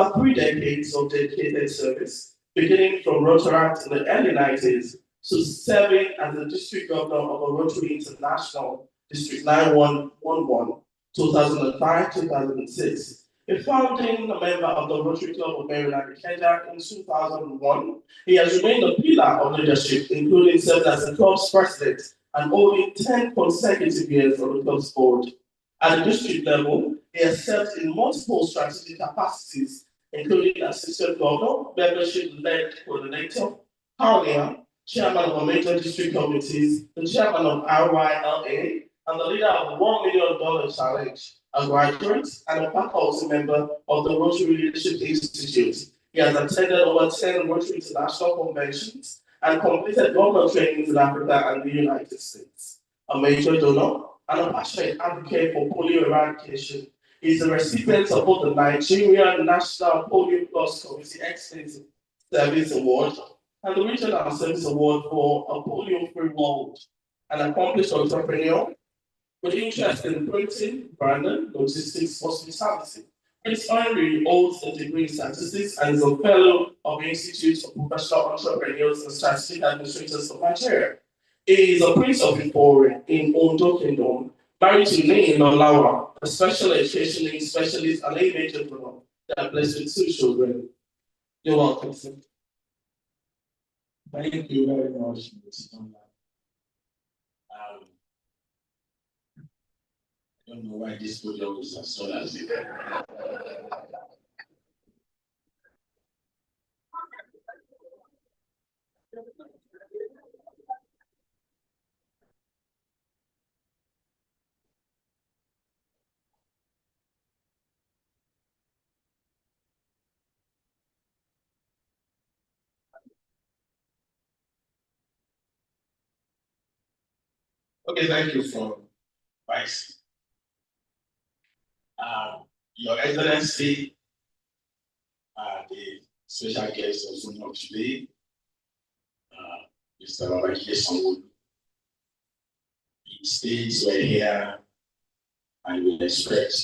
After 3 decades of dedicated service, beginning from Rotaract in the early 90s to serving as the district governor of a Rotary International District 9111, 2005-2006, a founding member of the Rotary Club of Maryland Ikeja in 2001. He has remained a pillar of leadership, including serving as the club's president and holding 10 consecutive years on the club's board. At the district level, he has served in multiple strategic capacities, including assistant governor, membership-led coordinator, pioneer, chairman of a major district committees, the chairman of RYLA, and the leader of the $1 Million Challenge, a graduate and a faculty member of the Rotary Leadership Institute. He has attended over 10 Rotary International Conventions and completed government trainings in Africa and the United States. A major donor and a passionate advocate for polio eradication, he is a recipient of both the Nigerian National Polio Plus Committee Excellence Service Award and the Regional Service Award for a Polio-Free World. An accomplished entrepreneur with interest in printing, branding, logistics, hospitality. Prince Henry holds a degree in statistics and is a fellow of the Institute of Professional Entrepreneurs and Strategic Administrators of Nigeria. He is a Prince of Ifor in Ondo Kingdom, married to Nein Olawa, a special education needs specialist and a major donor. They are blessed with 2 children. You're welcome, sir. Thank you very much, Ms. I don't know why this podium is as tall as it. Okay, thank you for advice. Your Excellency, the special guest of honor today, Mr. Babajide Sanwo-Olu. The states were here and we expect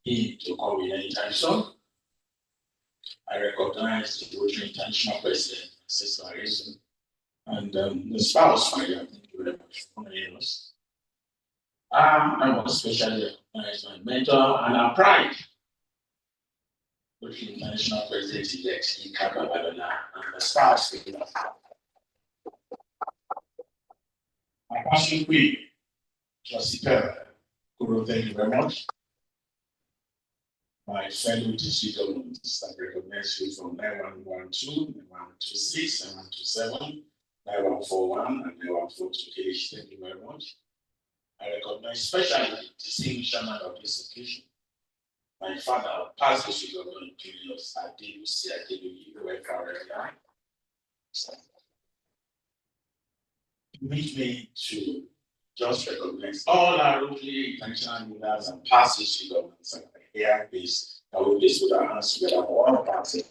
him to come in anytime soon. I recognize the Rotary International President, Sister Arezzo, and the spouse, Maria. Thank you very much for coming us. I want to especially recognize my mentor and our pride, Rotary International President-elect Yinka Babalola, and the spouse. My passion queen, Josipel Kuro, thank you very much. My fellow district governments, I recognize you from 9112, 9126, 9127, 9141, and 9142H. Thank you very much. I recognize especially the distinguished chairman of this occasion, my father, past district governor Julius Adelusi Adeluyi, welcome everyone. Permit me to just recognize all our Rotary International leaders and past district governments and here is that we please put our hands together for all parties.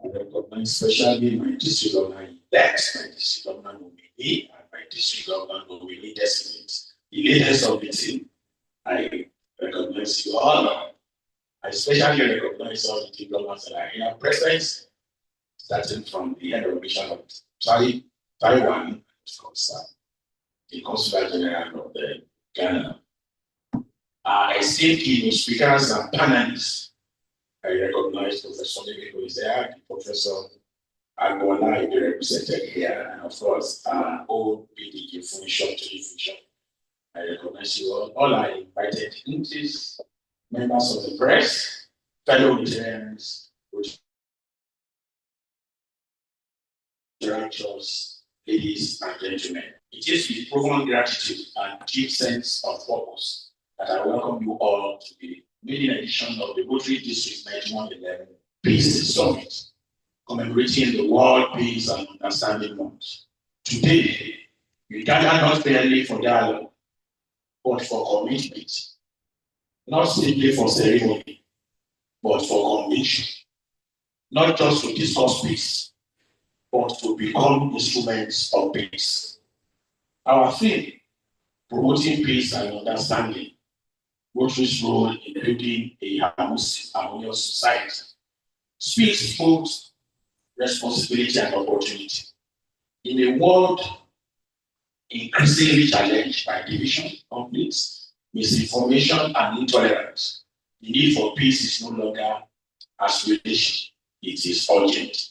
I recognize especially my district governor elect, my district governor nominee, and my district governor nominee designate, the leaders of the team. I recognize you all. I especially recognize all the diplomats that are here present, starting from the head of mission of Taiwan, the Consular General of the Ghana. Esteemed speakers and panelists, I recognize Professor Lily who is there, Professor Agbola is represented here, and of course, old PDG Function. I recognize you all. All are invited dignitaries, members of the press, fellow Rotarians, directors, ladies and gentlemen. It is with profound gratitude and deep sense of purpose that I welcome you all to the maiden edition of the Rotary District 9111 Peace Summit, commemorating the World Peace and Understanding Month. Today, we gather not merely for dialogue, but for commitment, not simply for ceremony, but for conviction, not just to discuss peace, but to become instruments of peace. Our theme, promoting peace and understanding, Rotary's role in building a harmonious society speaks both responsibility and opportunity. In a world increasingly challenged by division, conflicts, misinformation, and intolerance, the need for peace is no longer aspiration, it is urgent.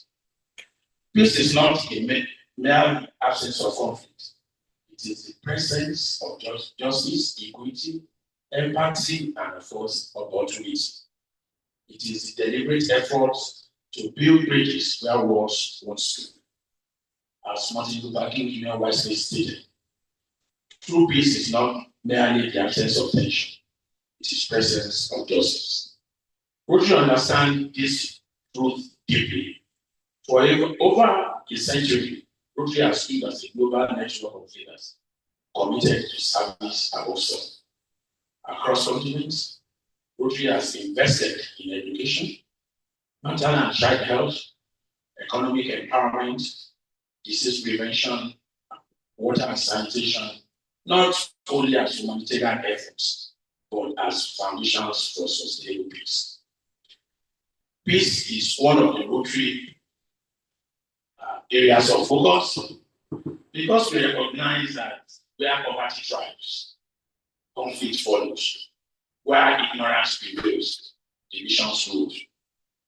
Peace is not a mere absence of conflict. It is the presence of justice, equity, empathy, and of course, opportunity. It is the deliberate effort to build bridges where walls once stood. As Martin Luther King Jr. wisely stated, true peace is not merely the absence of tension, it is presence of justice. Rotary understand this truth deeply. For over a century, Rotary has stood as a global network of leaders committed to service above all. Across continents, Rotary has invested in education, maternal and child health, economic empowerment, disease prevention, water and sanitation, not only as humanitarian efforts, but as foundations for sustainable peace. Peace is one of the Rotary areas of focus because we recognize that where poverty thrives, conflict follows, where ignorance prevails, divisions rule,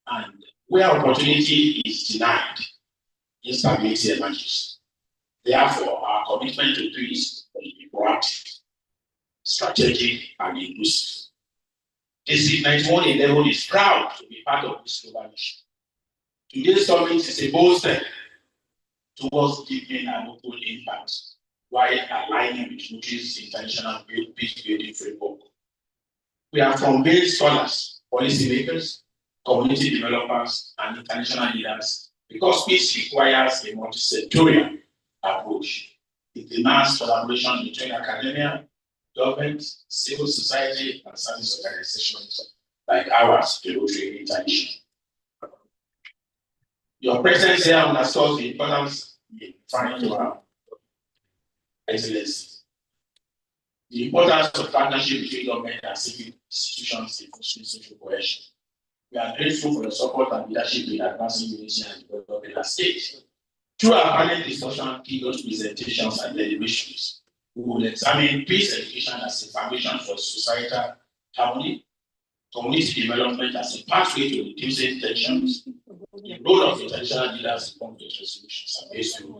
and where opportunity is denied, instability emerges. Therefore, our commitment to peace will be proactive, strategic, and inclusive. District 9111 is proud to be part of this global mission. Today's summit is a bold step towards deepening our local impact while aligning with Rotary's international peace-building framework. We have convened scholars, policymakers, community developers, and international leaders because peace requires a multi-sectorial approach. It demands collaboration between academia, government, civil society, and service organizations like ours, the Rotary International. Your presence here underscores the importance in trying to have excellence. The importance of partnership between government and civic institutions in fostering social cohesion. We are grateful for the support and leadership in advancing unity and development in our state. Through our panel discussion, keynote presentations, and deliberations, we will examine peace education as a foundation for societal harmony, community development as a pathway to reducing tensions, the role of international leaders in conflict resolutions and peace. We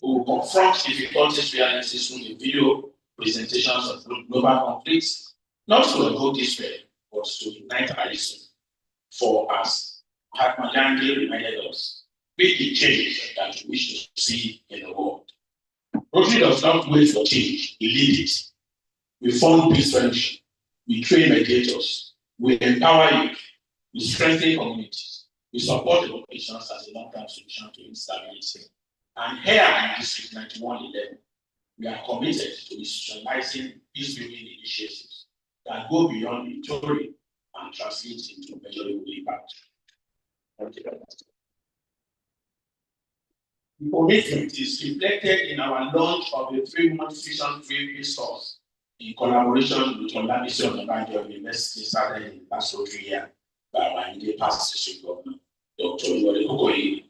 will confront difficulties realities through the video presentations of global conflicts, not to evoke despair, but to unite our listening. For us, Mahatma Gandhi reminded us, be the change that we wish to see in the world. Rotary does not wait for change, we lead it. We form peace friendship, we train mediators, we empower youth, we strengthen communities, we support the populations as a long-term solution to instability. And here in District 9111, we are committed to institutionalizing peace-building initiatives that go beyond rhetoric and translate into measurable impact. The commitment is reflected in our launch of the 3-month Vision Free Peace course in collaboration with Olabisi Onabanjo University, started in last Rotary year by our immediate past district governor, Dr. Yori Okoye.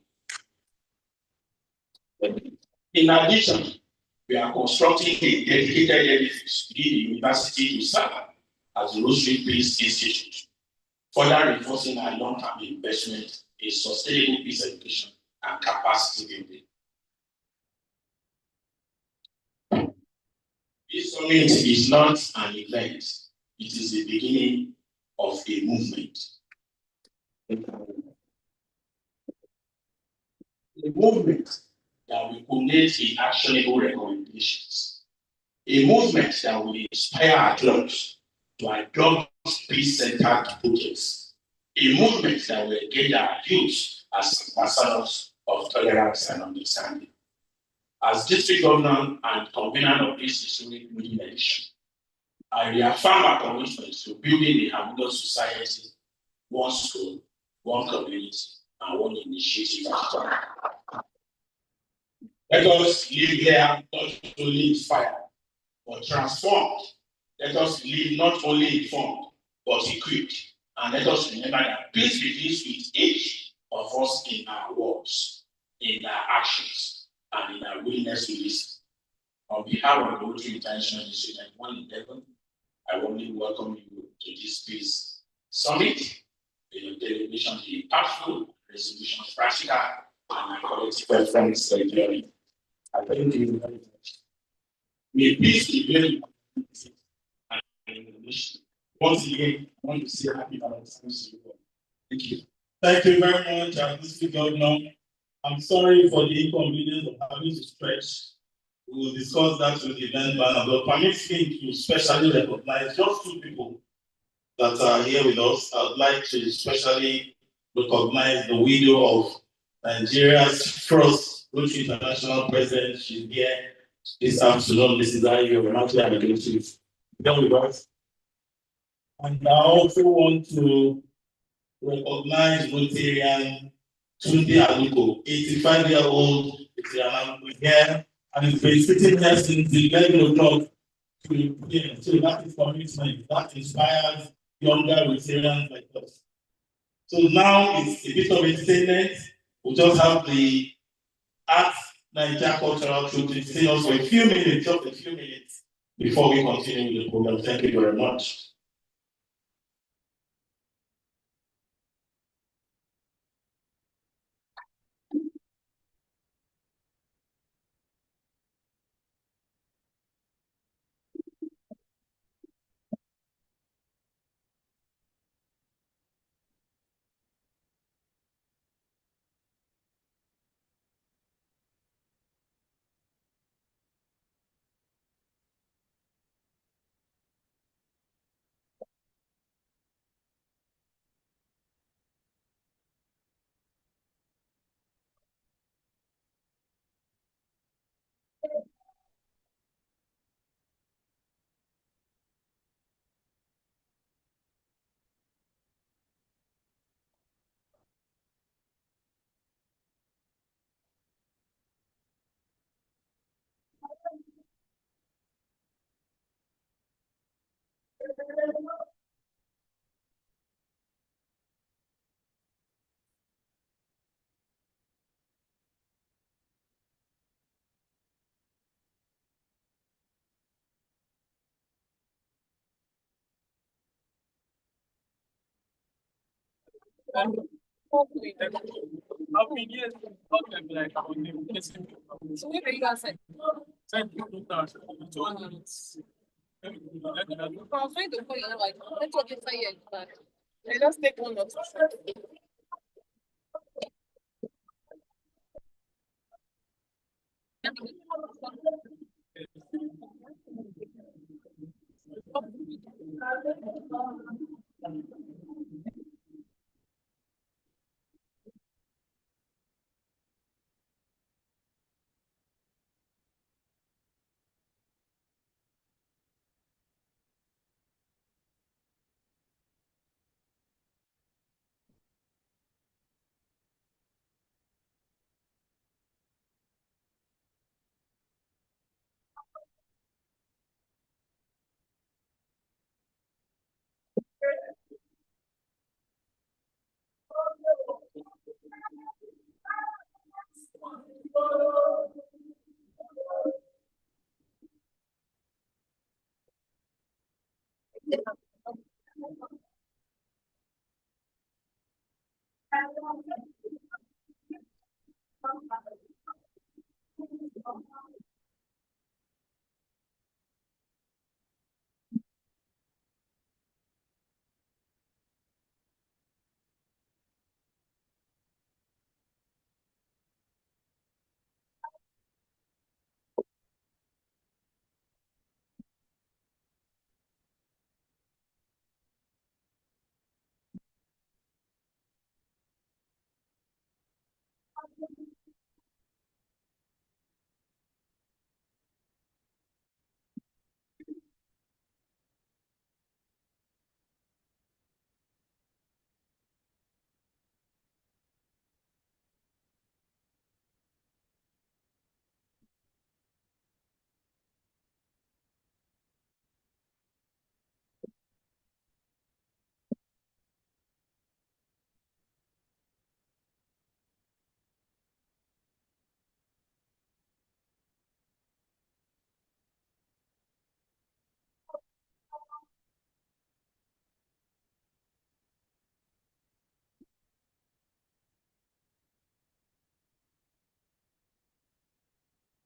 In addition, we are constructing a dedicated edifice within the university to serve as the Rotary Peace Institute, further reinforcing our long-term investment in sustainable peace education and capacity building. This summit is not an event, it is the beginning of a movement. A movement that will culminate in actionable recommendations. A movement that will inspire our clubs to adopt peace-centered projects. A movement that will engage our youth as ambassadors of tolerance and understanding. As district governor and convener of this historic meeting edition, I reaffirm our commitment to building a harmonious society, one school, one community, and one initiative at a time. Let us live here not only inspired, but transformed let us live not only informed, but equipped. And let us remember that peace begins with each of us in our words, in our actions, and in our willingness to listen. On behalf of the Rotary International District 111, I warmly welcome you to this peace summit. The delegation the impactful, resolutions practical, and collective efforts journey. I thank you very much. May peace be very and innovation. Once again, I want to say happy Valentine's Day. Thank you. Thank you very much, Mr. Governor. I'm sorry for the inconvenience of having to stretch. We will discuss that with the event banner, but permit me to specially recognize just two people that are here with us. I would like to especially recognize the widow of Nigeria's first Rotary International President. She's here this afternoon. Mrs. Ayo Renata Adegosu. Here with us. And I also want to recognize Rotarian Tunde Aluko, 85-year-old Rotarian here, and he's been sitting here since the 11 o'clock to begin. So that is commitment, that inspires younger Rotarians like us. So now it's a bit of entertainment. We'll just have the Art Niger Cultural Troupe to sing us for a few minutes, just a few minutes, before we continue with the program. Thank you very much. Hopefully, how many years? Okay, like so what are you guys saying? Send people down. I was trying to put it like, let's what you say, but they just take one or two.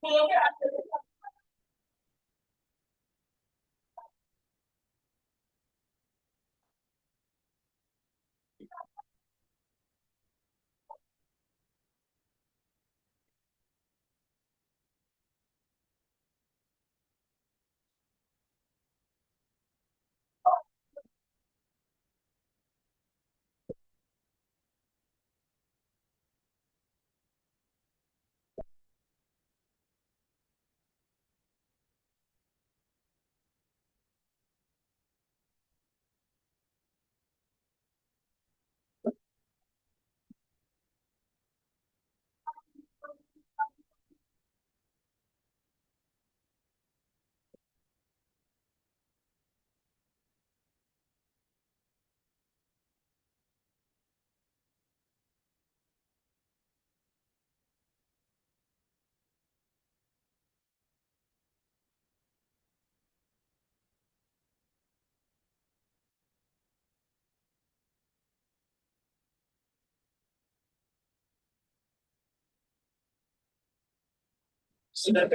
Thank you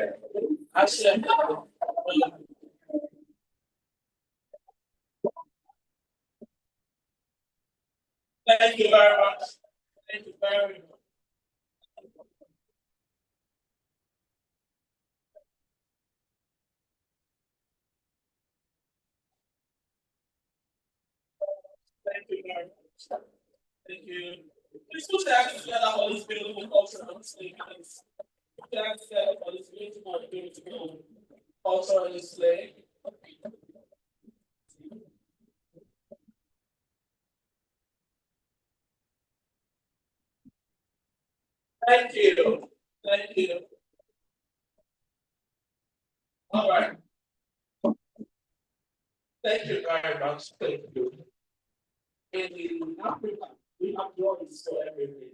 very much. Thank you very much. Thank you very much. Thank you. Please put your hands together for this beautiful cultural display, please. Put your hands together for this beautiful cultural display. Thank you. Thank you. All right. Thank you very much. Thank you. In Africa, we have drums for everything.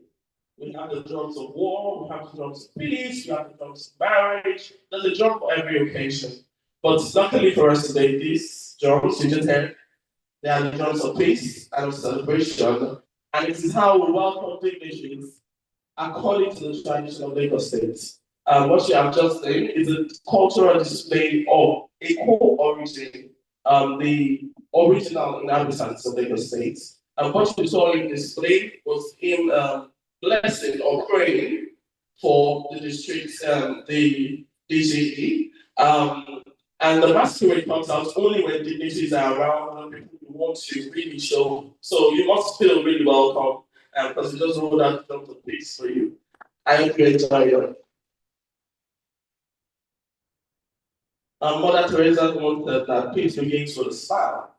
We have the drums of war, we have the drums of peace, we have the drums of marriage. There's a drum for every occasion. But luckily for us today, these drums you just heard, they are the drums of peace and of celebration. And it is how we welcome dignitaries according to the tradition of Lagos State. What you have just seen is a cultural display of a co-origin, the original inhabitants of Lagos State. And what you saw in display was him blessing or praying for the district, the DJE. And the masquerade comes out only when dignitaries are around, when people want to really show. So you must feel really welcome because it does hold that drum of peace for you. I hope you enjoy it. Mother Teresa wanted that peace begins with a smile.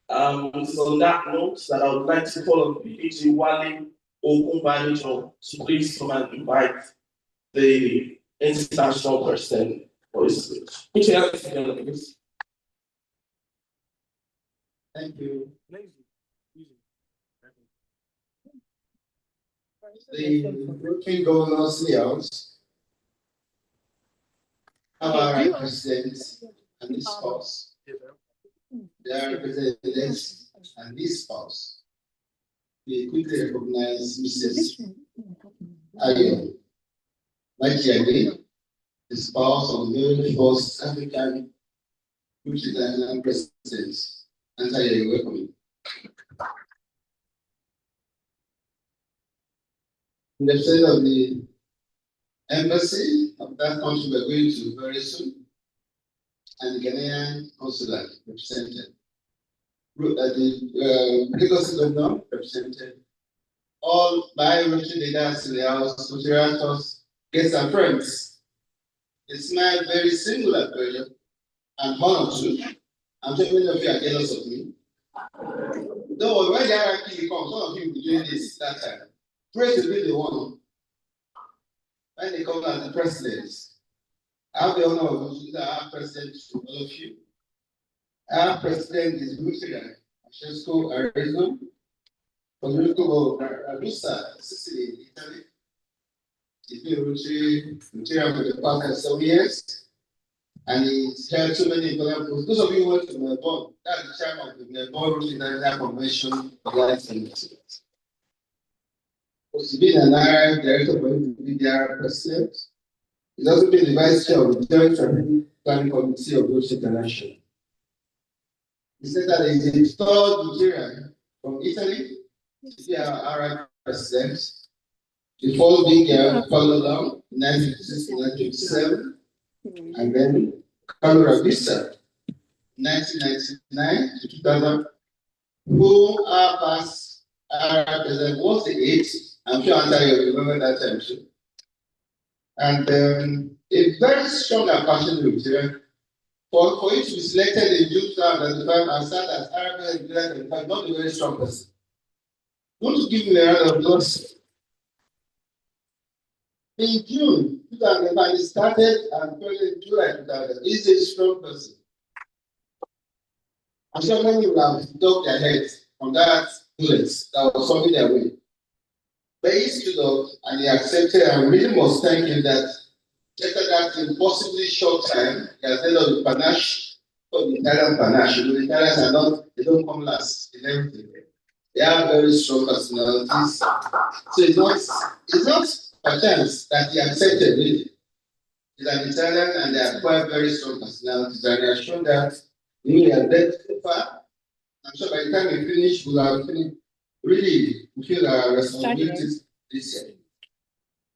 It's on that note that I would like to call on PhD Wale Ogunbanijo to please come and invite the international person for his speech. Put your hands together, please. Thank you. The Brooklyn Governors Layout, our representatives and this spouse. Their representatives and this spouse. We quickly recognize Mrs. Ayo Majiade, the spouse of the very first African multinational president. And I welcome you. In the state of the embassy of that country we're going to very soon, and the Ghanaian consulate represented, the Lagos governor represented, all bilateral leaders in the house, moderators, guests and friends. It's my very singular pleasure and honor too. I'm sure many of you are jealous of me. Though when the hierarchy comes, some of you will be doing this that time. Pray to be the one. When they come as the presidents, I have the honor of introducing our president to all of you. Our president is Lucian Francesco Arezzo, Federico Ragusa, Sicily, Italy. He's been Rotary for the past 7 years, and he's held so many important posts. Those of you who went to Melbourne, that's the chairman of the Melbourne Rotary International Convention for Life and Excellence. Osibin and I, director of the media president, He's also been the vice chair of the Joint Strategic Planning Committee of Roche International. He said that he is the third Nigerian from Italy to be our Arab president. The fourth being followed along in 1956 to 1957, and then Carlo Ravisa, 1999 to 2000, who our past Arab president was the eighth. I'm sure Anthony will remember that time too. And a very strong and passionate Nigerian. For you to be selected in June 2025 and start as Arab president in 2025, not a very strong person. Want to give me a round of applause? In June 2005, he started and president in July 2000. He's a strong person. I'm sure many will have ducked their heads on that bullet that was coming their way. But he stood up and he accepted, and really must thank him that after that impossibly short time, he has led of the panache, of the Italian panache. The Italians are not, they don't come last in everything. They have very strong personalities. So it's not a chance that he accepted really. He's an Italian and they are quite very strong personalities, and he has shown that he has led so far. I'm sure by the time we finish, we'll have finished. Really, we feel our responsibilities this year.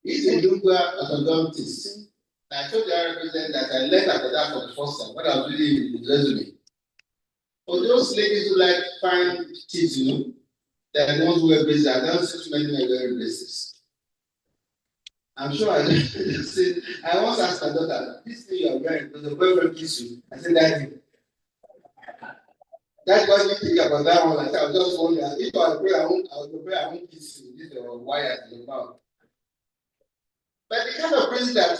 He's a lingua orthodontist. I told the Arab president that I learned about that for the first time when I was reading his resume. For those ladies who like fine teeth, you know, they're the ones who wear braces. I don't see too many men wearing braces. I'm sure I said, I once asked my daughter, this thing you are wearing, does your boyfriend kiss you? I said, that's why you think about that one. I said, I was just wondering, if I pray, I won't kiss you. These are wires in the mouth. But the kind of praise that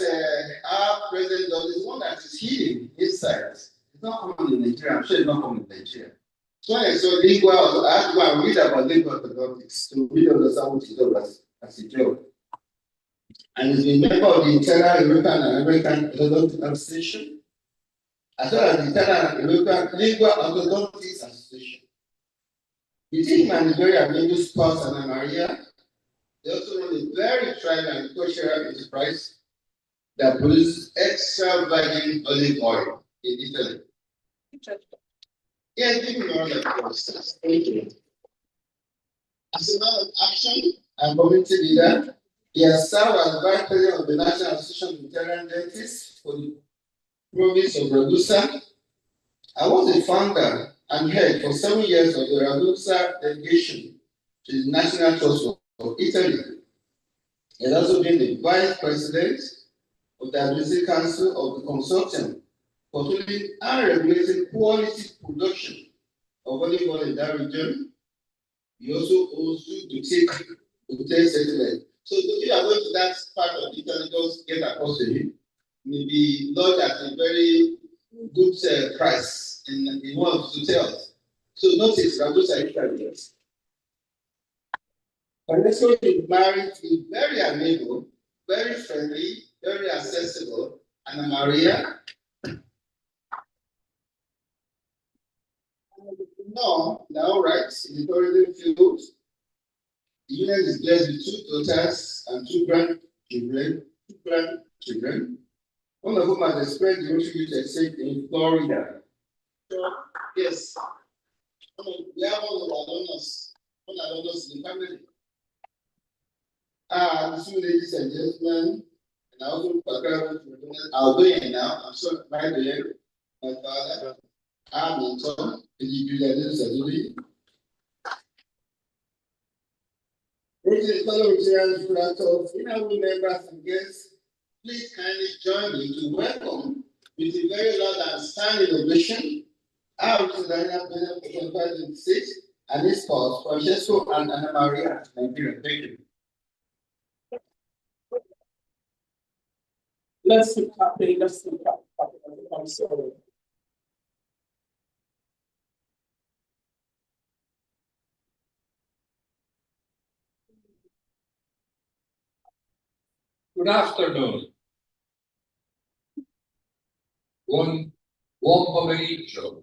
our president does is one that is hidden inside. It's not common in Nigeria. I'm sure it's not common in Nigeria. So when I saw lingua, I had to go and read about lingua orthodotics to really understand what he does as a job. And he's been a member of the Internal European and American Orthodontic Association, as well as the Internal European Lingua Orthodontics Association. Between him and his very amiable spouse, Anna Maria, they also run a very thriving and cultural enterprise that produces extra virgin olive oil in Italy. Yeah, give me one of those. Thank you. As a man of action and community leader, he has served as vice president of the National Association of Italian Dentists for the province of Ragusa. I was the founder and head for 7 years of the Ragusa delegation to the National Trust of Italy. He has also been the vice president of the Administrative Council of the Consortium for tooling and regulating quality production of olive oil in that region. He also owns 2 boutique hotel settlements. So if you are going to that part of Italy, just get across to him. Maybe lodge at a very good price in one of the hotels. So notice Ragusa Italy. Vanessa is married to very amiable, very friendly, very accessible, Anna Maria. No, now right in the tourism field. The union is blessed with 2 daughters and 2 grandchildren. One of whom has expressed the Rotary Youth Exchange in Florida. Yes, we have one of our donors in the family. The 2 ladies and gentlemen, and I also I'll do it now. I'm sorry, my dear, my father, I'm in Tom, fellow Rotarians, honorable members and guests, please kindly join me to welcome with a very loud and standing ovation our Rotarian President for 2026 and his spouse, Francesco and Anna Maria, Nigeria. Thank you. Let's keep clapping. I'm sorry. Good afternoon. Buon pomeriggio.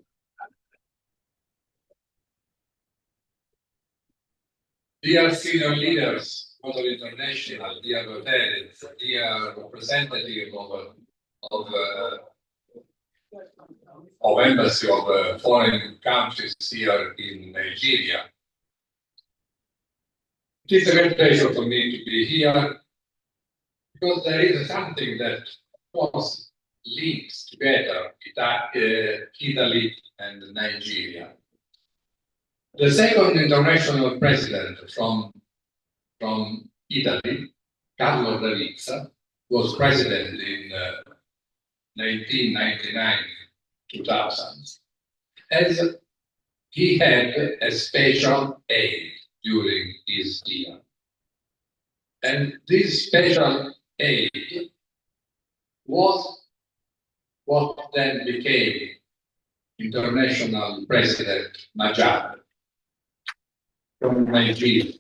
Dear senior leaders, Water International, dear Guterres, dear representative of embassy of foreign countries here in Nigeria. It is a great pleasure for me to be here because there is something that was linked together Italy and Nigeria. The second international president from Italy, Carlo Ravizza, was president in 1999-2000, as he had a special aid during his year. And this special aid was what then became International President Majad from Nigeria.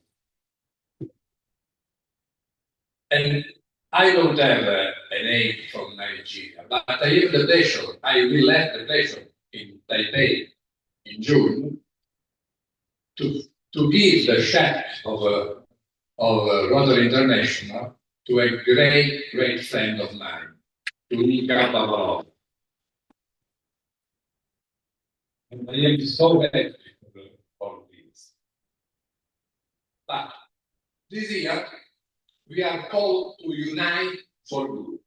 And I don't have an aid from Nigeria, but I have the pleasure, I will have the pleasure in Taipei in June to give the chef of Water International to a great friend of mine, to Nika Babarov. And I am so happy for this. But this year, we are called to unite for good.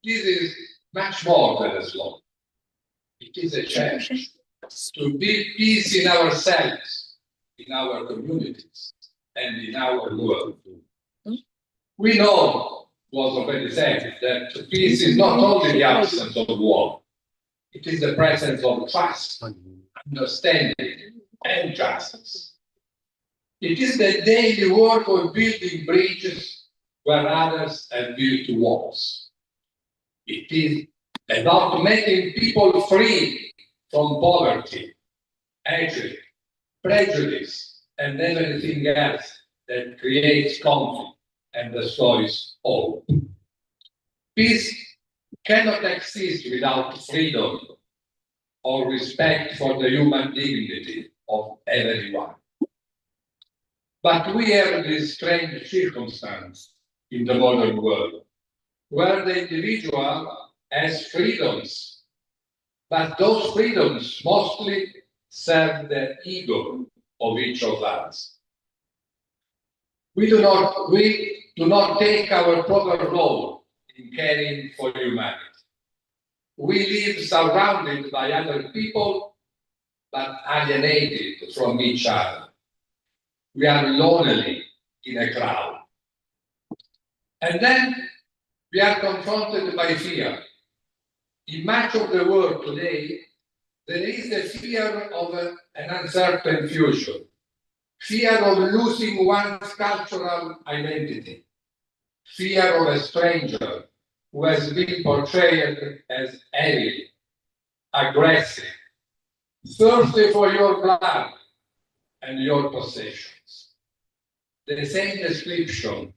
This is much more than a slogan. It is a challenge to build peace in ourselves, in our communities, and in our world. We know, was already said, that peace is not only the absence of war, it is the presence of trust, understanding, and justice. It is the daily work of building bridges where others have built walls. It is about making people free from poverty, hatred, prejudice, and everything else that creates conflict and destroys hope. Peace cannot exist without freedom or respect for the human dignity of everyone. But we have this strange circumstance in the modern world, where the individual has freedoms, but those freedoms mostly serve the ego of each of us. We do not take our proper role in caring for humanity. We live surrounded by other people, but alienated from each other. We are lonely in a crowd. And then we are confronted by fear. In much of the world today, there is the fear of an uncertain future, fear of losing one's cultural identity, fear of a stranger who has been portrayed as heavy, aggressive, thirsty for your blood and your possessions. The same description,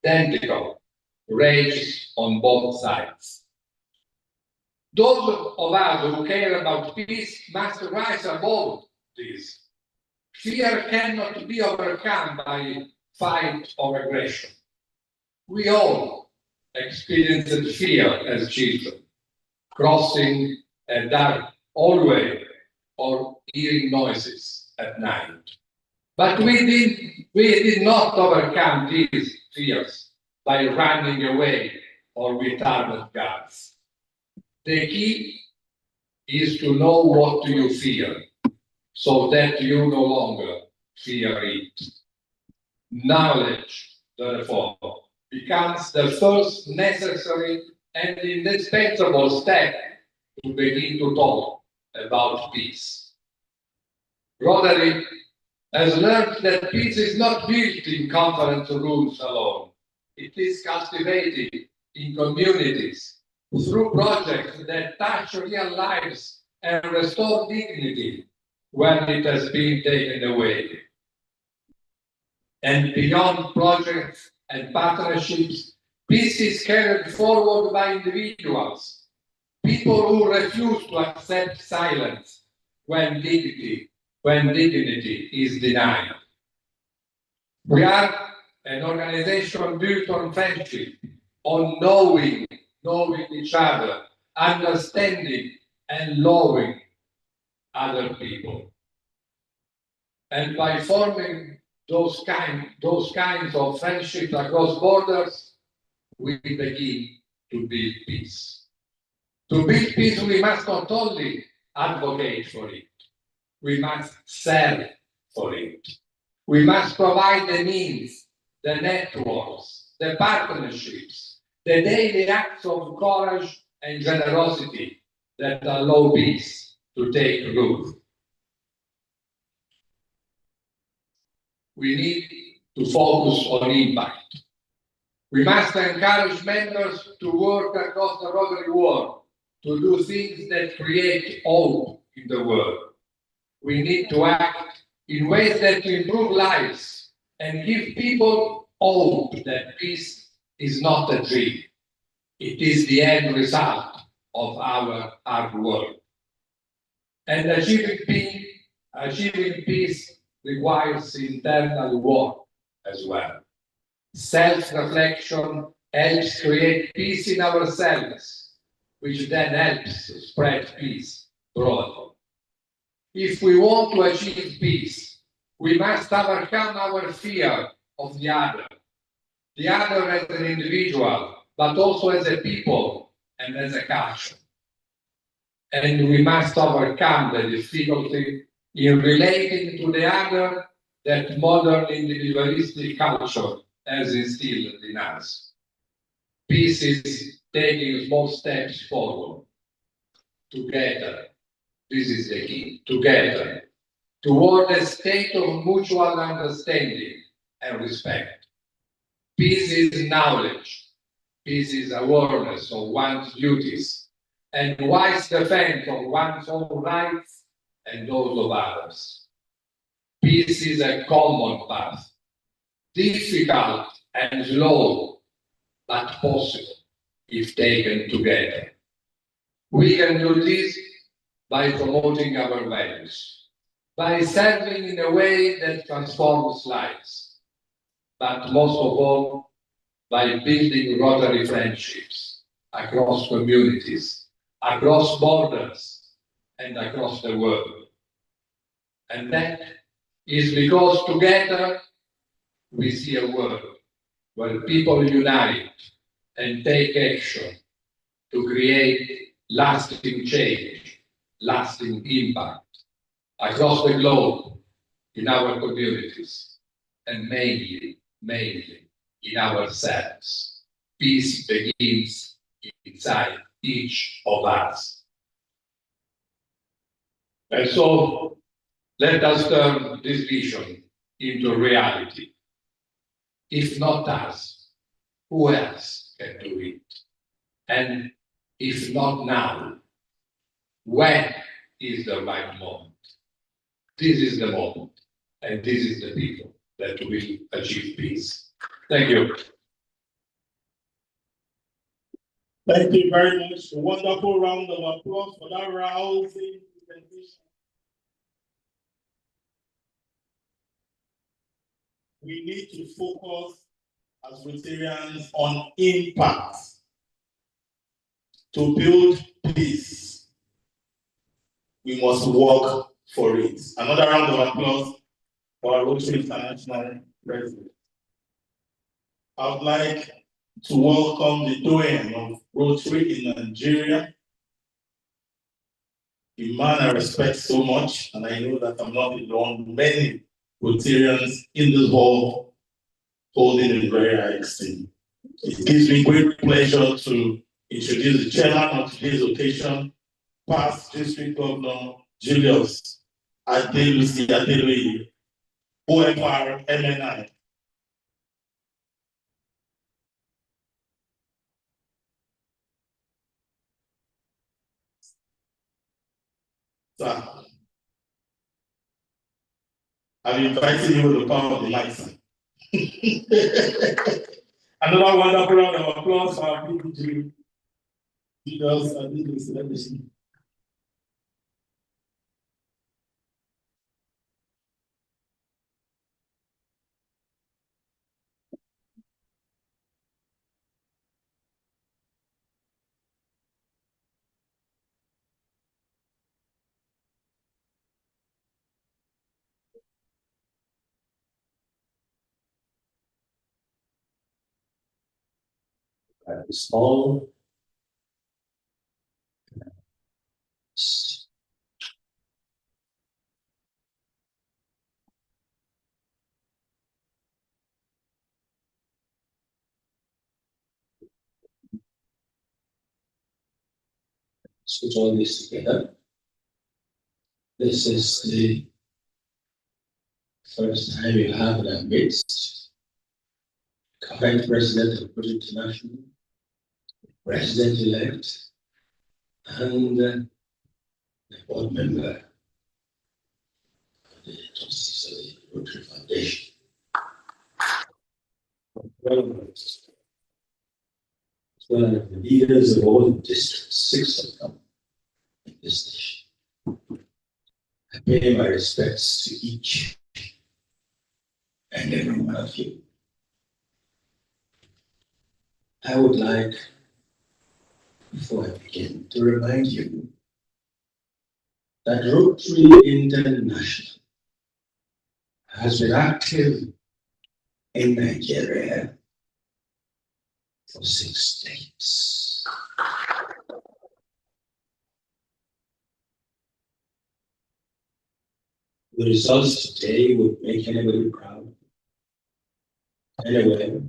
identical, rages on both sides. Those of us who care about peace must rise above this. Fear cannot be overcome by fight or aggression. We all experienced fear as children, crossing a dark hallway or hearing noises at night. But we did not overcome these fears by running away or with armed guards. The key is to know what you fear, so that you no longer fear it. Knowledge, therefore, becomes the first necessary and indispensable step to begin to talk about peace. Roderick has learned that peace is not built in conference rooms alone. It is cultivated in communities through projects that touch real lives and restore dignity when it has been taken away. And beyond projects and partnerships, peace is carried forward by individuals, people who refuse to accept silence when dignity is denied. We are an organization built on friendship, on knowing each other, understanding and loving other people. And by forming those kinds of friendships across borders, we begin to build peace. To build peace, we must not only advocate for it, we must serve for it. We must provide the means, the networks, the partnerships, the daily acts of courage and generosity that allow peace to take root. We need to focus on impact. We must encourage members to work across the Rotary world, to do things that create hope in the world. We need to act in ways that improve lives and give people hope that peace is not a dream. It is the end result of our hard work. And achieving peace requires internal work as well. Self-reflection helps create peace in ourselves, which then helps spread peace broadly. If we want to achieve peace, we must overcome our fear of the other as an individual, but also as a people and as a culture. And we must overcome the difficulty in relating to the other that modern individualistic culture has instilled in us. Peace is taking small steps forward, together. This is the key, together, toward a state of mutual understanding and respect. Peace is knowledge. Peace is awareness of one's duties and wise defense of one's own rights and those of others. Peace is a common path, difficult and slow, but possible if taken together. We can do this by promoting our values, by serving in a way that transforms lives, but most of all, by building Rotary friendships across communities, across borders, and across the world. And that is because together we see a world where people unite and take action to create lasting change, lasting impact across the globe, in our communities, and mainly in ourselves. Peace begins inside each of us. And so, let us turn this vision into reality. If not us, who else can do it? And if not now, when is the right moment? This is the moment, and this is the people that will achieve peace. Thank you. Thank you very much. A wonderful round of applause for that rousing presentation. We need to focus as Rotarians on impact to build peace. We must work for it. Another round of applause for our Rotary International President. I would like to welcome the doyen of Rotary in Nigeria, a man I respect so much, and I know that I'm not alone. Many Rotarians in this hall holding in very high esteem. It gives me great pleasure to introduce the chairman of today's occasion, past District Governor Julius Adelusi Adeluyi, OFR MNI. Sir, I'm inviting you with the power of the light, sir. Another wonderful round of applause for our people to Julius Adelusi Adeluyi. Small. Let's put all this together. This is the first time you have in our midst current president of British International, president-elect, and the board member of the trustees of the Rotary Foundation. Well, the leaders of all the districts, 6 of them in this nation. I pay my respects to each and every one of you. I would like, before I begin, to remind you that Rotary International has been active in Nigeria for 6 decades. The results today would make anybody proud. Anywhere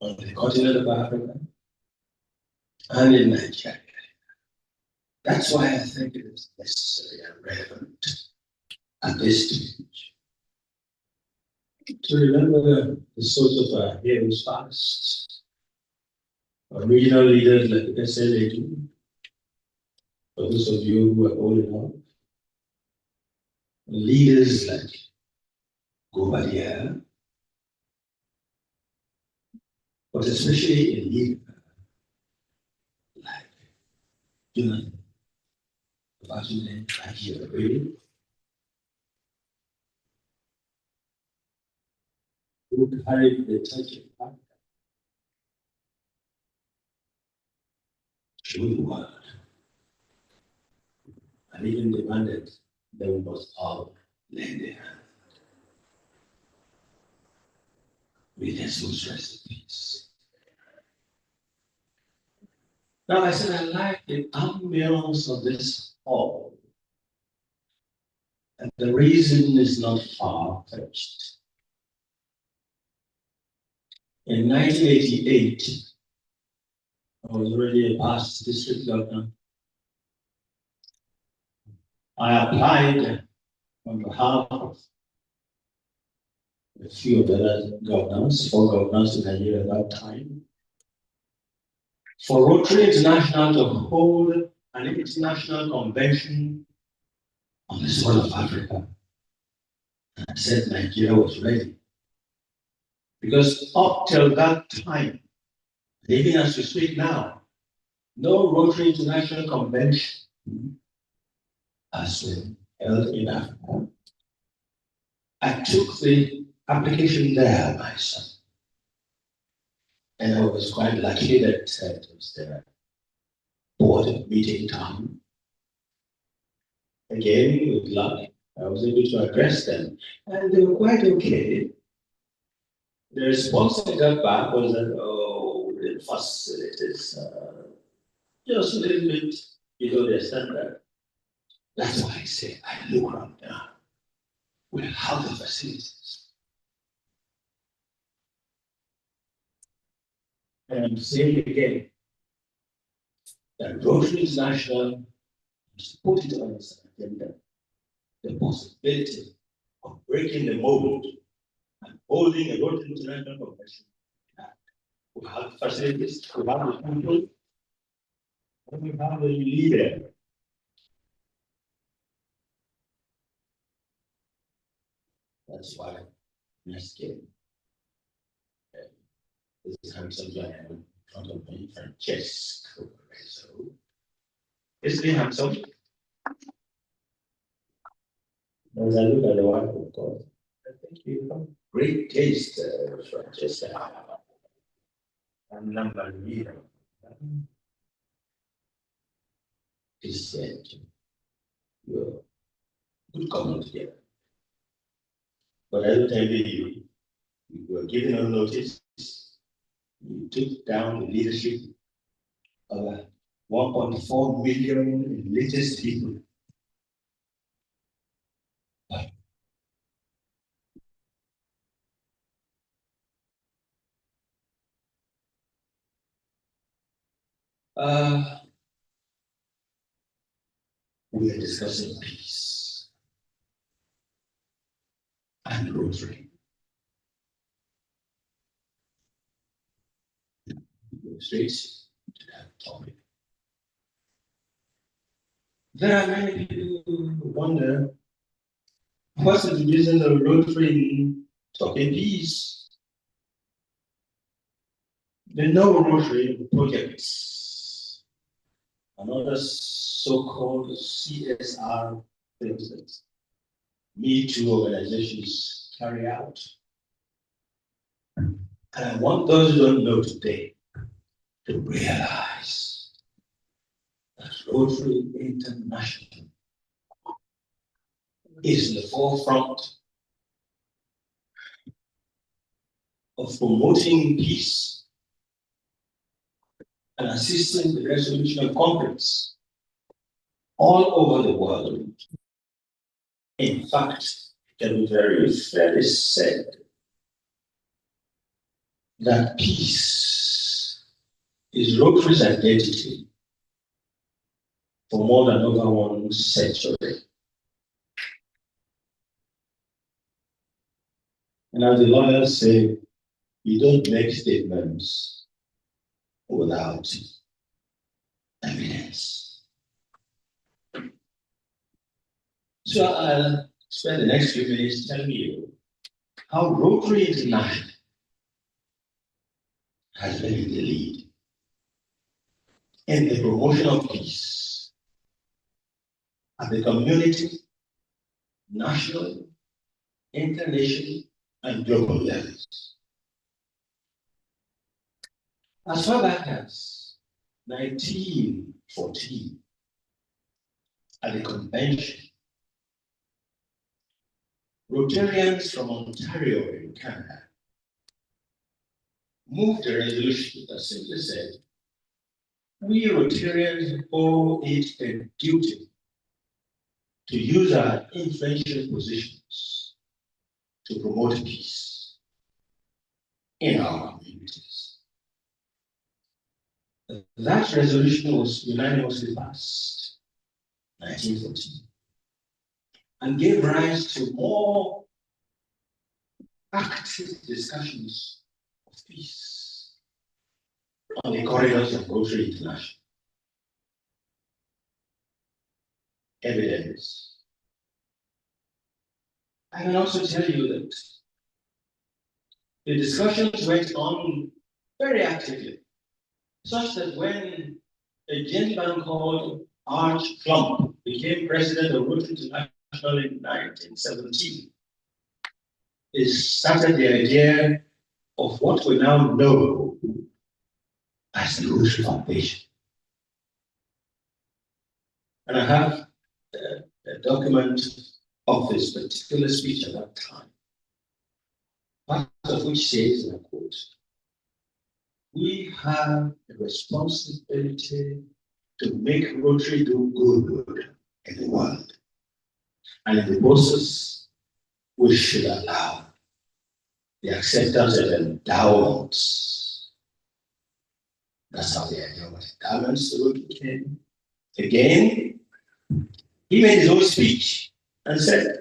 on the continent of Africa and in Nigeria. That's why I think it is necessary and relevant at this stage to remember the sort of heroes past, regional leaders like the SLA do. For those of you who are old enough, leaders like Gobadia, but especially a leader like Jonathan Babatunde Akiyobere, who carried the touch of Africa through the world, and even demanded that we must all lend a hand. With Jesus recipes. Now I said I like the ambience of this hall. And the reason is not far-fetched. In 1988, I was already a past district governor. I applied on behalf of a few of the other governors, 4 governors in Nigeria at that time, for Rotary International to hold an international convention on the soil of Africa. And I said Nigeria was ready. Because up till that time, even as we speak now, no Rotary International Convention has been held in Africa. I took the application there myself. And I was quite lucky that it was the board meeting time. Again, with luck, I was able to address them. And they were quite okay. The response I got back was that, oh, the facilities just a little bit below their standard. That's why I say I look around now. We have the facilities. And I'm saying again that Rotary International has put it on its agenda, the possibility of breaking the mold and holding a Rotary International Convention. We have facilities, we have the people, and we have the leader. That's why next game. This is handsome guy in front of me, Francesco. So, isn't he handsome? As I look at the wife of God, I think you have great taste, Francesca. And number zero. He said, you're good coming together. But I will tell you, you were given a notice he took down the leadership of 1.4 million religious people. We are discussing peace and Rotary. Go straight to that topic. There are many people who wonder what's the reason of Rotary in talking peace. There are no Rotary projects, another so-called CSR things that Me Too organizations carry out. And I want those who don't know today to realize that Rotary International is in the forefront of promoting peace and assisting the resolution of conflicts all over the world. In fact, it can be very fairly said that peace is Rotary's identity for more than over 1 century. And as the lawyers say, you don't make statements without evidence. So I'll spend the next few minutes telling you how Rotary International has been in the lead in the promotion of peace at the community, national, international, and global levels. As far back as 1914, at the convention, Rotarians from Ontario in Canada moved a resolution that simply said, we Rotarians owe it a duty to use our influential positions to promote peace in our communities. That resolution was unanimously passed in 1914 and gave rise to more active discussions of peace on the corridors of Rotary International. Evidence. I can also tell you that the discussions went on very actively, such that when a gentleman called Arch Klump became president of Rotary International in 1917, he started the idea of what we now know as the Rotary Foundation. And I have a document of this particular speech at that time, part of which says, and I quote, we have a responsibility to make Rotary do good in the world. And in the process, we should allow the acceptance of endowments. That's how the idea of endowments came. Again, he made his own speech and said,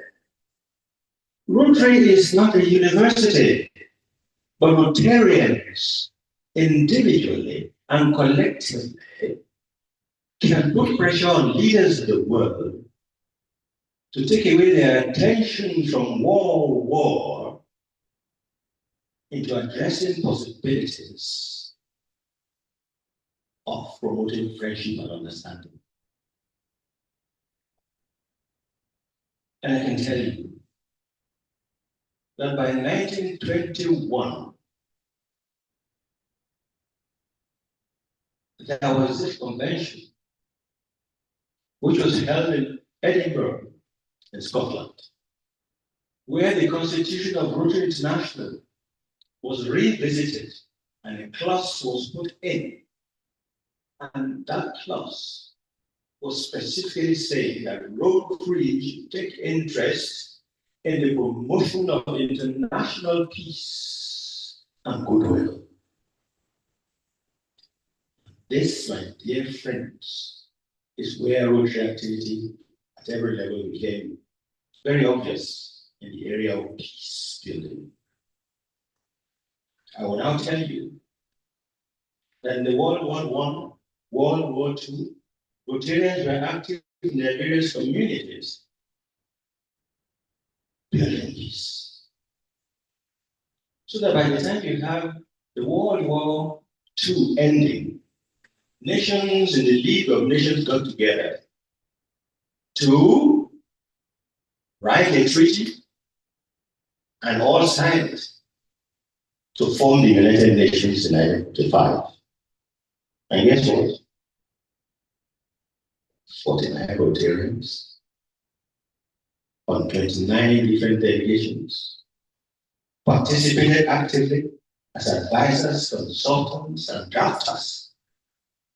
Rotary is not a university, but Rotarians individually and collectively can put pressure on leaders of the world to take away their attention from war into addressing possibilities of promoting friendship and understanding. And I can tell you that by 1921, there was this convention which was held in Edinburgh, in Scotland, where the Constitution of Rotary International was revisited and a clause was put in. And that clause was specifically saying that Rotary should take interest in the promotion of international peace and goodwill. This, my dear friends, is where Rotary activity at every level became very obvious in the area of peace building. I will now tell you that in the World War I, World War II, Rotarians were active in their various communities building peace. So that by the time you have the World War II ending, nations in the League of Nations got together to write a treaty and all signed it to form the United Nations in 1945. And guess what? 49 Rotarians on 29 different delegations participated actively as advisors, consultants, and drafters.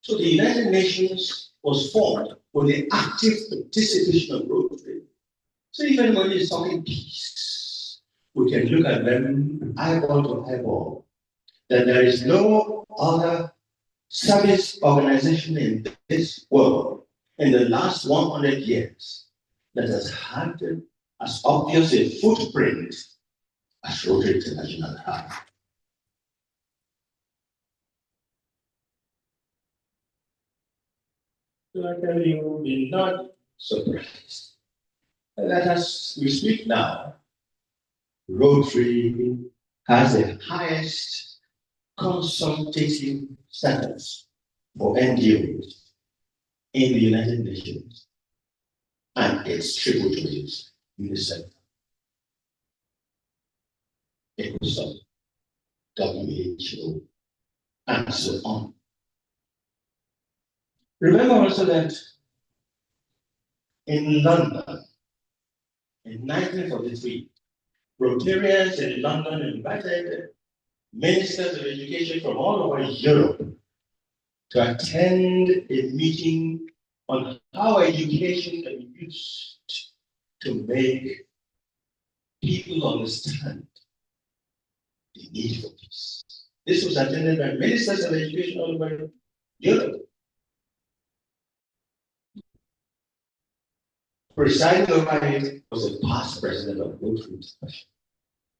So the United Nations was formed with the active participation of Rotary. So if anybody is talking peace, we can look at them eyeball to eyeball, that there is no other service organization in this world in the last 100 years that has had as obvious a footprint as Rotary International has. So I tell you, be not surprised that as we speak now, Rotary has the highest consultative status for NGOs in the United Nations and its tributaries, UNICEF, ECOSOC, WHO, and so on. Remember also that in London, in 1943, Rotarians in London invited ministers of education from all over Europe to attend a meeting on how education can be used to make people understand the need for peace. This was attended by ministers of education all over Europe. Presiding over it was a past president of Rotary International.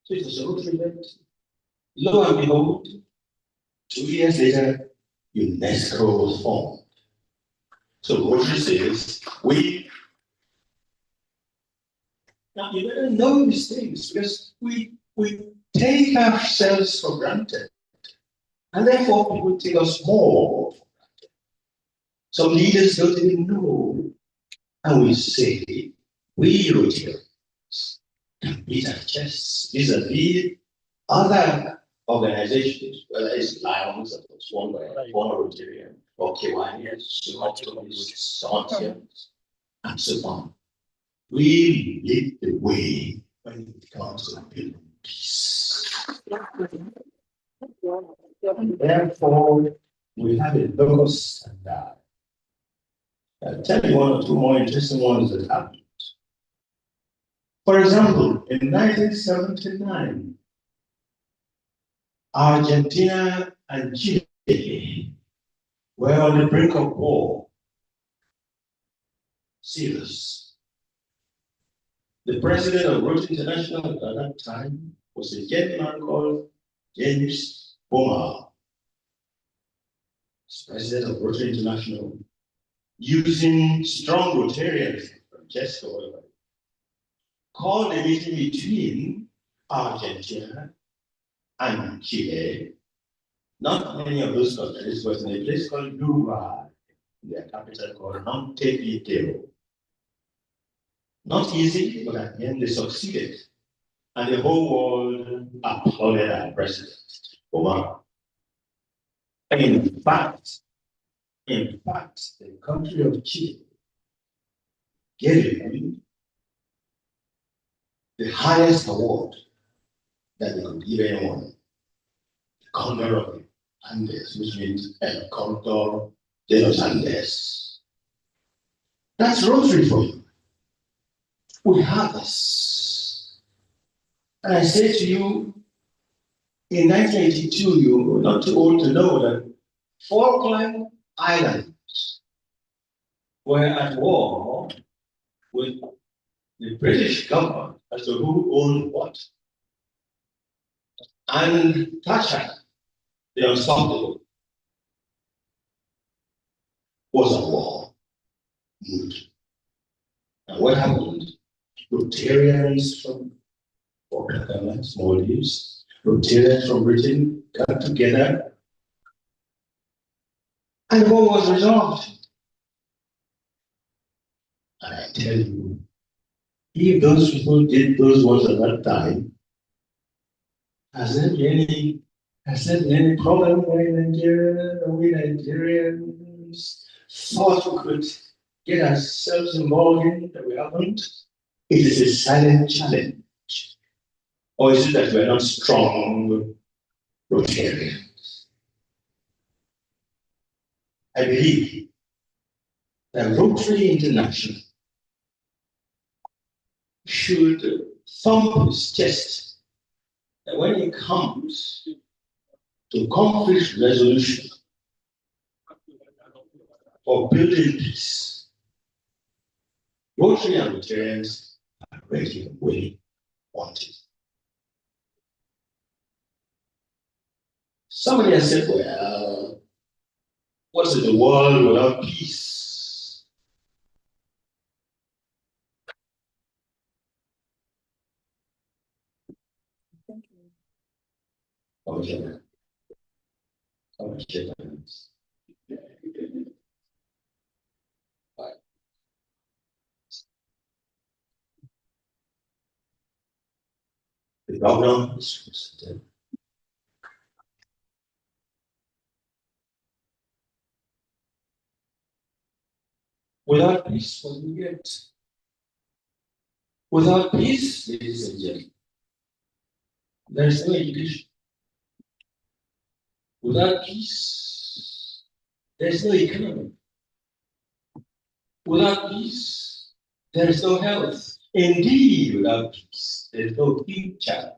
So it was a Rotary event. Lo and behold, 2 years later, UNESCO was formed. So Rotary says, now you better know these things because we take ourselves for granted. And therefore people take us more for granted. Some leaders don't even know. And we say, we Rotarians can beat our chests vis-a-vis other organizations, whether it's Lions, that was formed by former Rotarian, or Kiwanians, Sontians, and so on. We lead the way when it comes to building peace. And therefore, we have a local standard. I'll tell you one or two more interesting ones that happened. For example, in 1979, Argentina and Chile were on the brink of war. Serious. The president of Rotary International at that time was a gentleman called James Bomar. As president of Rotary International, using strong Rotarians from Chester, called a meeting between Argentina and Chile. Not many of those countries, but in a place called Uruguay, their capital called Montevideo. Not easy, but at the end they succeeded. And the whole world applauded our president, Obama. In fact, the country of Chile gave him the highest award that they could give anyone, the Condor of Andes, which means El Corredor de los Andes. That's Rotary for you. We have this. And I say to you, in 1982, you were not too old to know that Falkland Islands were at war with the British government as to who owned what. And Thatcher, the unstoppable, was a war mood. And what happened? Rotarians from Falkland Islands, Maldives, Rotarians from Britain got together, and the war was resolved. And I tell you, if those people did those wars at that time, has there been any problem in Nigeria? We Nigerians thought we could get ourselves involved in that we haven't? It is a silent challenge. Or is it that we're not strong Rotarians? I believe that Rotary International should thump his chest that when it comes to conflict resolution or building peace, Rotary and Rotarians are ready and willing, wanted. Somebody has said, well, what's in the world without peace? Okay. Okay. The governor is presented. Without peace, what do we get? Without peace, ladies and gentlemen, there is no education. Without peace, there is no economy. Without peace, there is no health. Indeed, without peace, there is no future.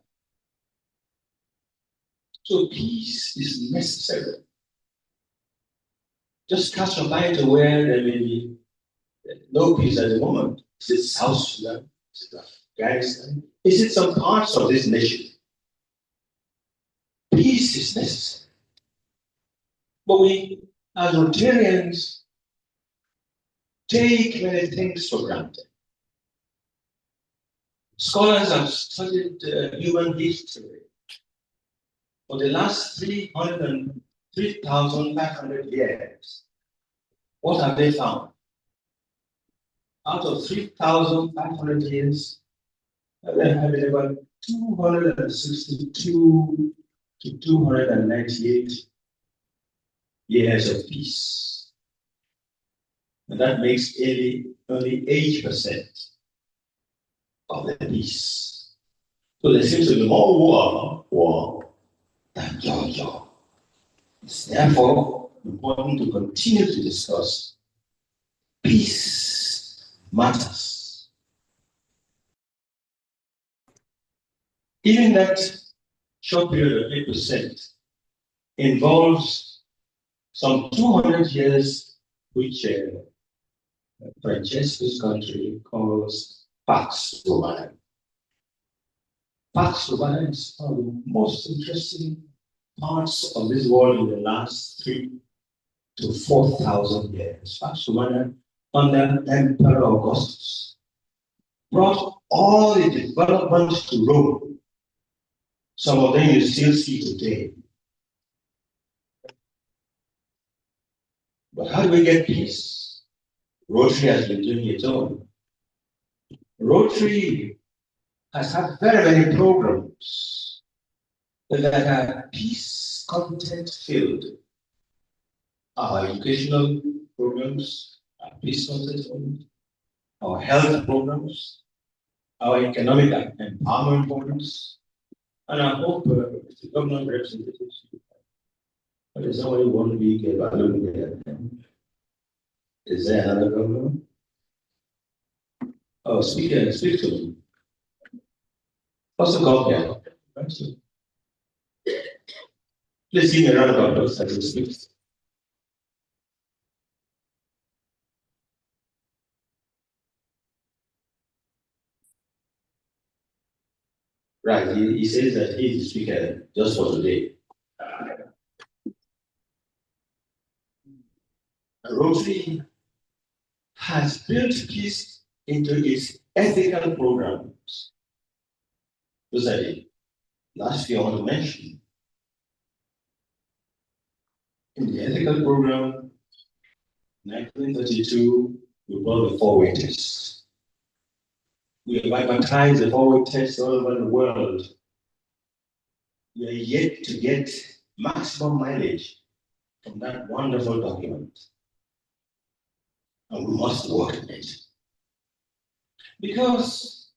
So peace is necessary. Just cast your mind to where there may be no peace at the moment. Is it South Sudan? Is it Afghanistan? Is it some parts of this nation? Peace is necessary. But we, as Rotarians, take many things for granted. Scholars have studied human history for the last 3,500 years. What have they found? Out of 3,500 years, there have been about 262 to 298 years of peace. And that makes only 8% of the peace. So there seems to be more war than joy. It's therefore important to continue to discuss peace matters. Even that short period of 8% involves some 200 years, which Francesco's country calls Pax Romana. Pax Romana is one of the most interesting parts of this world in the last 3,000 to 4,000 years. Pax Romana, under Emperor Augustus, brought all the development to Rome. Some of them you still see today. But how do we get peace? Rotary has been doing its own. Rotary has had very many programs that are peace content filled. Our educational programs, our peace content programs, our health programs, our economic empowerment programs, and I hope the government representatives But if somebody want to be evaluated, is there another governor? Oh, speaker, speak to me. Also call here. Please give me a round of applause as he speaks. Right, he says that he is the speaker just for today. Rotary has built peace into its ethical programs. Those are the last few I want to mention. In the ethical program, 1932, we brought the four-way test. We have advertised the four-way test all over the world. We are yet to get maximum mileage from that wonderful document. And we must work on it. Because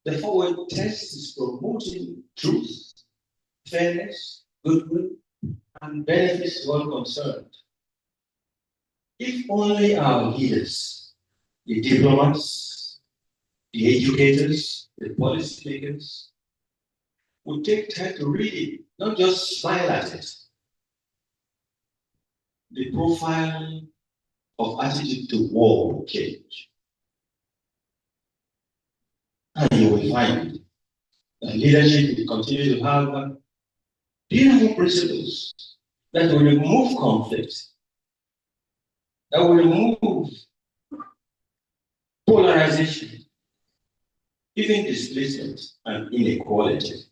the four-way test is promoting truth, fairness, goodwill, and benefits to all concerned. If only our leaders, the diplomats, the educators, the policymakers, would take time to read it, not just smile at it. The profile of attitude to war will change. And you will find that leadership will continue to have beautiful principles that will remove conflict, that will remove polarization, even displacement and inequality.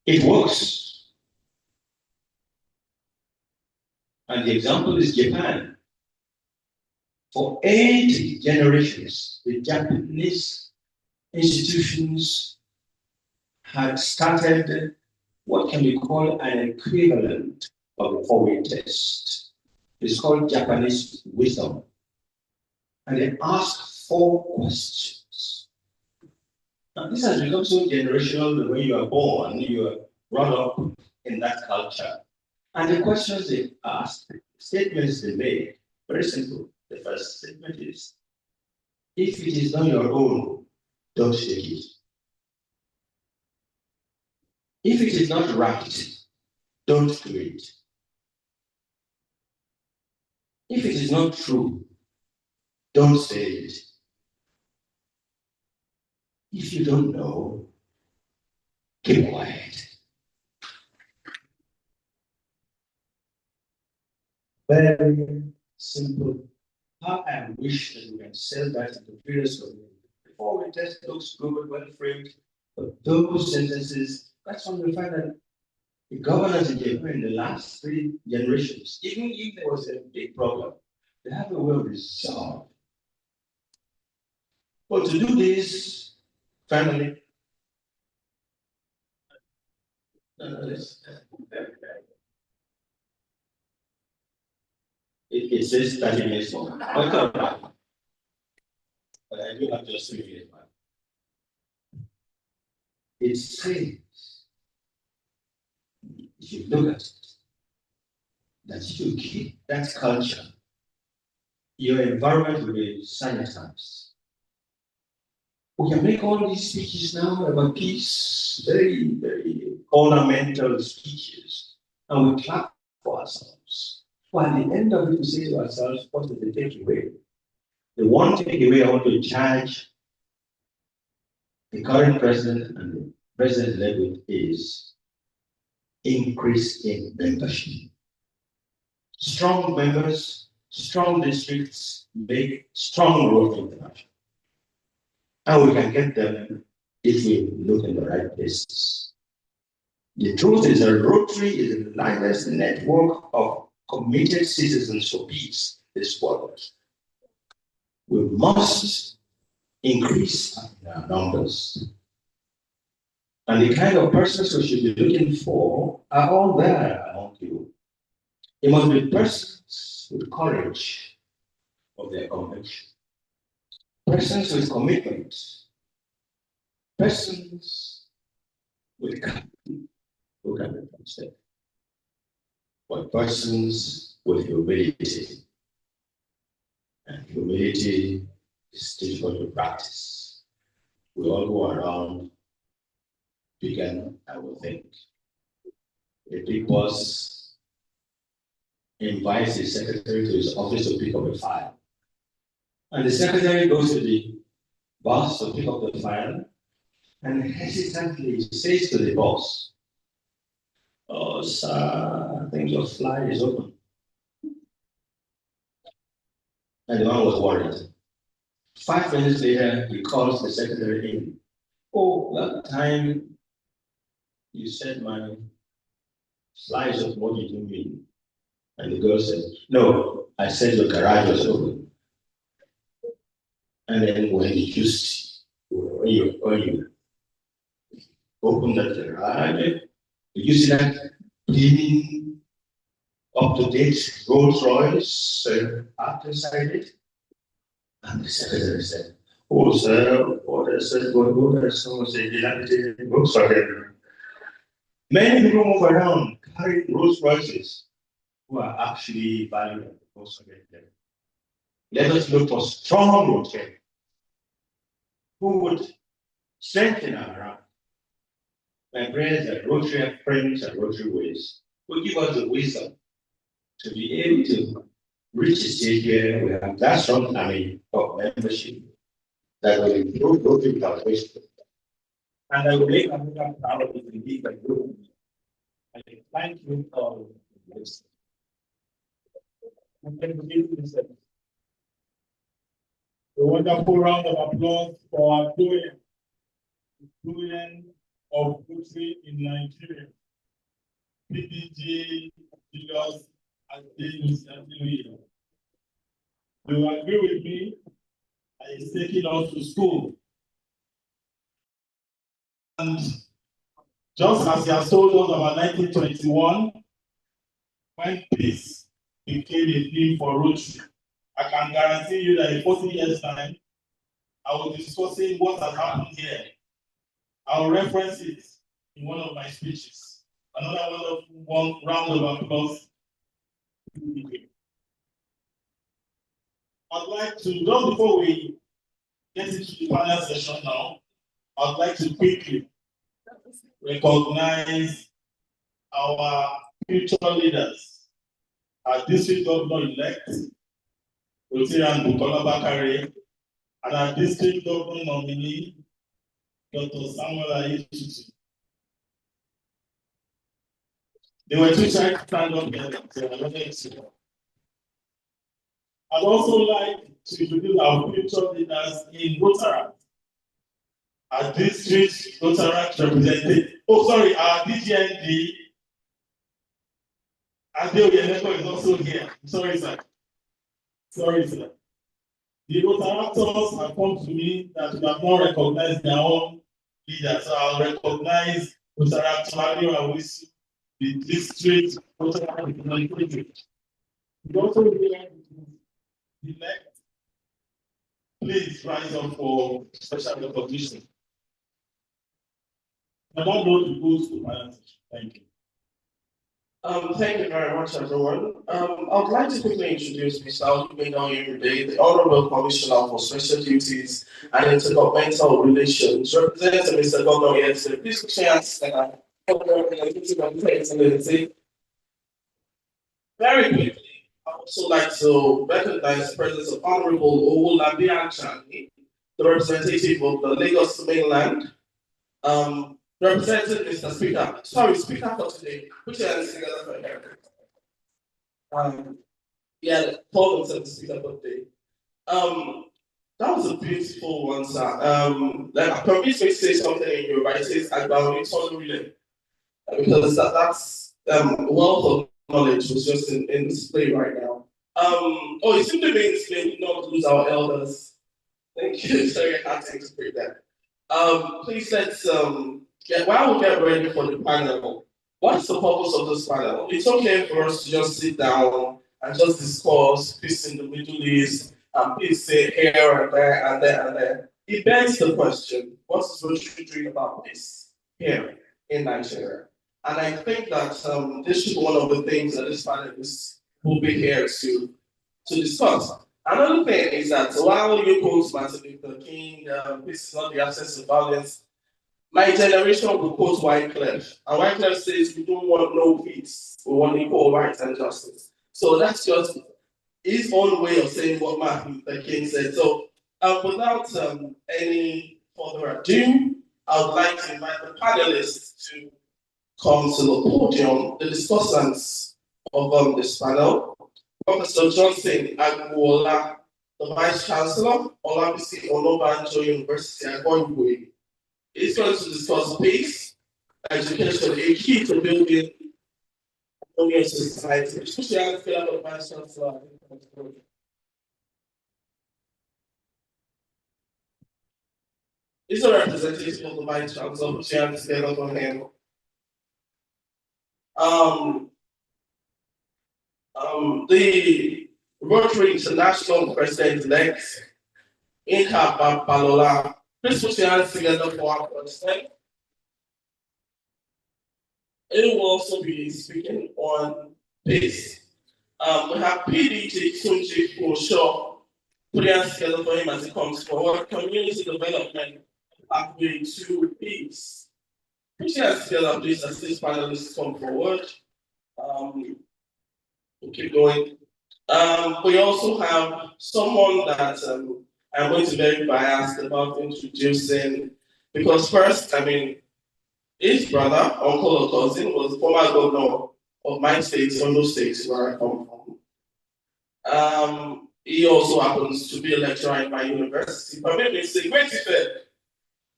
It works. And the example is Japan. For 8 generations, the Japanese institutions had started what can be called an equivalent of a four-way test. It's called Japanese wisdom. And they ask 4 questions. Now, this has become so generational. When you are born, you are brought up in that culture. And the questions they ask, statements they make, very simple. The first statement is, if it is not your own, don't take it. If it is not right, don't do it. If it is not true, don't say it. If you don't know, keep quiet. Very simple. How I wish that we can sell that in the previous community. Before we test those good, well framed, but those sentences, that's when we find that the governors in Japan in the last 3 generations, even if there was a big problem, they have a way of resolved. But to do this, finally, it says 30 minutes long. But I do have just 3 minutes. It says, if you look at it, that if you keep that culture, your environment will be sanitized. We can make all these speeches now about peace, very, very ornamental speeches, and we clap for ourselves. Well, at the end of it, we say to ourselves, what is the takeaway? The one takeaway I want to charge the current president and the president-elect with is increase in membership. Strong members, strong districts make strong Rotary International. And we can get them if we look in the right places. The truth is that Rotary is the largest network of committed citizens for peace in this world. We must increase our numbers. And the kind of persons we should be looking for are all there among you. It must be persons with courage of their conviction, persons with commitment, persons with who can be trusted, but persons with humility. And humility is difficult to practice. We all go around began, I would think. The big boss invites the secretary to his office to pick up a file. And the secretary goes to the boss to pick up the file and hesitantly says to the boss, "Oh, sir, I think your file is open." And the man was worried. 5 minutes later, he calls the secretary in. "Oh, that time you said my file is open, what did you mean?" And the girl said, "No, I said your garage was open." And then when you open the garage, you see that clean, up-to-date Rolls Royce parked inside it. And the secretary said, "Oh, sir, what I said, go there." Someone said, "Dilapidated books for him." Many people move around carrying Rolls Royces who are actually valuable because of them. Let us look for strong Rotary who would strengthen our rank. My prayers that Rotary friends and Rotary ways will give us the wisdom to be able to reach a stage where we have that strong army of membership that will improve Rotary collaboration. And I will make Africa proud of the league by doing it. I thank you for this. And then we give this a wonderful round of applause for our Julian of Rotary in Nigeria. PDG Julius Ademus Anthony. You will agree with me that he's taking us to school. And just as he has told us about 1921, when peace became a theme for Rotary, I can guarantee you that in 40 years' time, I will be discussing what has happened here. I will reference it in one of my speeches. Another one round of applause. I'd like to, just before we get into the panel session now, I'd like to quickly recognize our future leaders, our district governor-elect, Rotarian Bukola Bakare, and our district governor nominee, Dr. Samuel Ayetutu. They were too shy to stand up there. I'd also like to introduce our future leaders in Rotaract. Our district Rotaract representative, our DGND, Adeoyeneko is also here. Sorry, sir. The Rotaractors have come to me that we have not recognized their own leaders. So I'll recognize Rotaractor Mario Awisu, the district Rotaract. We also elect. Please rise up for special recognition. I don't know the rules to my answer. Thank you. Thank you very much, everyone. I would like to quickly introduce Mr. Alubin Day, the Honorable Commissioner for Special Duties and Intergovernmental Relations, representing Mr. Governor yesterday. Please put your hands together. Very quickly, I would also like to recognize the presence of Honorable Owolabi Achani, the representative of the Lagos mainland. Representing Mr. Speaker, Speaker for today. Put your hands together for him. Paul himself the Speaker for today. That was a beautiful one, sir. Like, permit me to say something in your right, it says Agbawi, because that's wealth of knowledge was just in display right now. It simply means we will not lose our elders. Thank you. Sorry, I can't interpret that. Please let's while we get ready for the panel, what's the purpose of this panel? It's okay for us to just sit down and just discuss peace in the Middle East and peace here and there and there and there. It begs the question, what is Rotary doing about this here in Nigeria? And I think that this should be one of the things that this panelists will be here to discuss. Another thing is that while you quote Martin Luther King, this is not the absence of violence, my generation will quote Wycliffe. And Wycliffe says we don't want no peace, we want equal rights and justice. So that's just his own way of saying what Martin Luther King said. So without any further ado, I would like to invite the panelists to come to the podium, the discussants of this panel. Professor Johnson Agbola, the Vice Chancellor, Olabisi Onabanjo University, Agoigwe, is going to discuss peace, education, a key to building a society. Especially as the Vice Chancellor. Is a representative of the Vice Chancellor, which you together for him. The Rotary International President-elect, Inka Balola, please put your hands together for our president. It will also be speaking on peace. We have PDG Sunji Kosho, put your hands together for him as he comes forward. Community development pathway to peace. Put your hands together, please, as these panelists come forward. We'll keep going. We also have someone that I'm going to be very biased about introducing, because first, I mean, his brother, uncle or cousin, was the former governor of my state, Ondo State, where I come from. He also happens to be a lecturer in my university. But maybe say, wait a minute,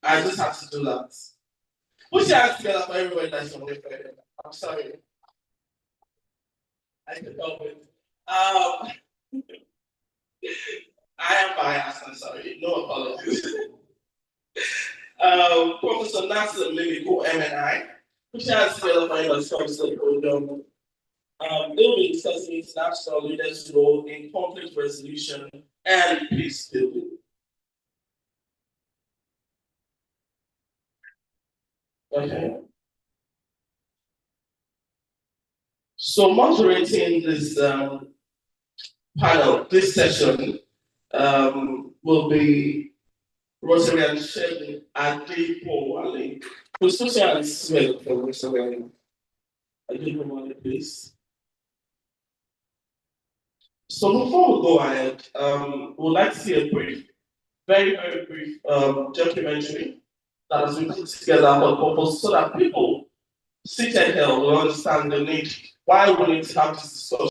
I just have to do that. Put your hands together for everyone that's on the I'm sorry. I can help it. I am biased, I'm sorry. No apologies. Professor Nasser Mimiko MNI, which has together for him as comes to the program. They'll be discussing international leaders' role in conflict resolution and peace building. Okay. So moderating this panel, this session, will be Rosalind Sheldon Adepo Ali. Rosalind Smith from Rosalind Adepo Ali, please. So before we go ahead, we'd like to see a brief, very, very brief documentary that has been put together for the purpose so that people seated here will understand the need, why we need to have this discussion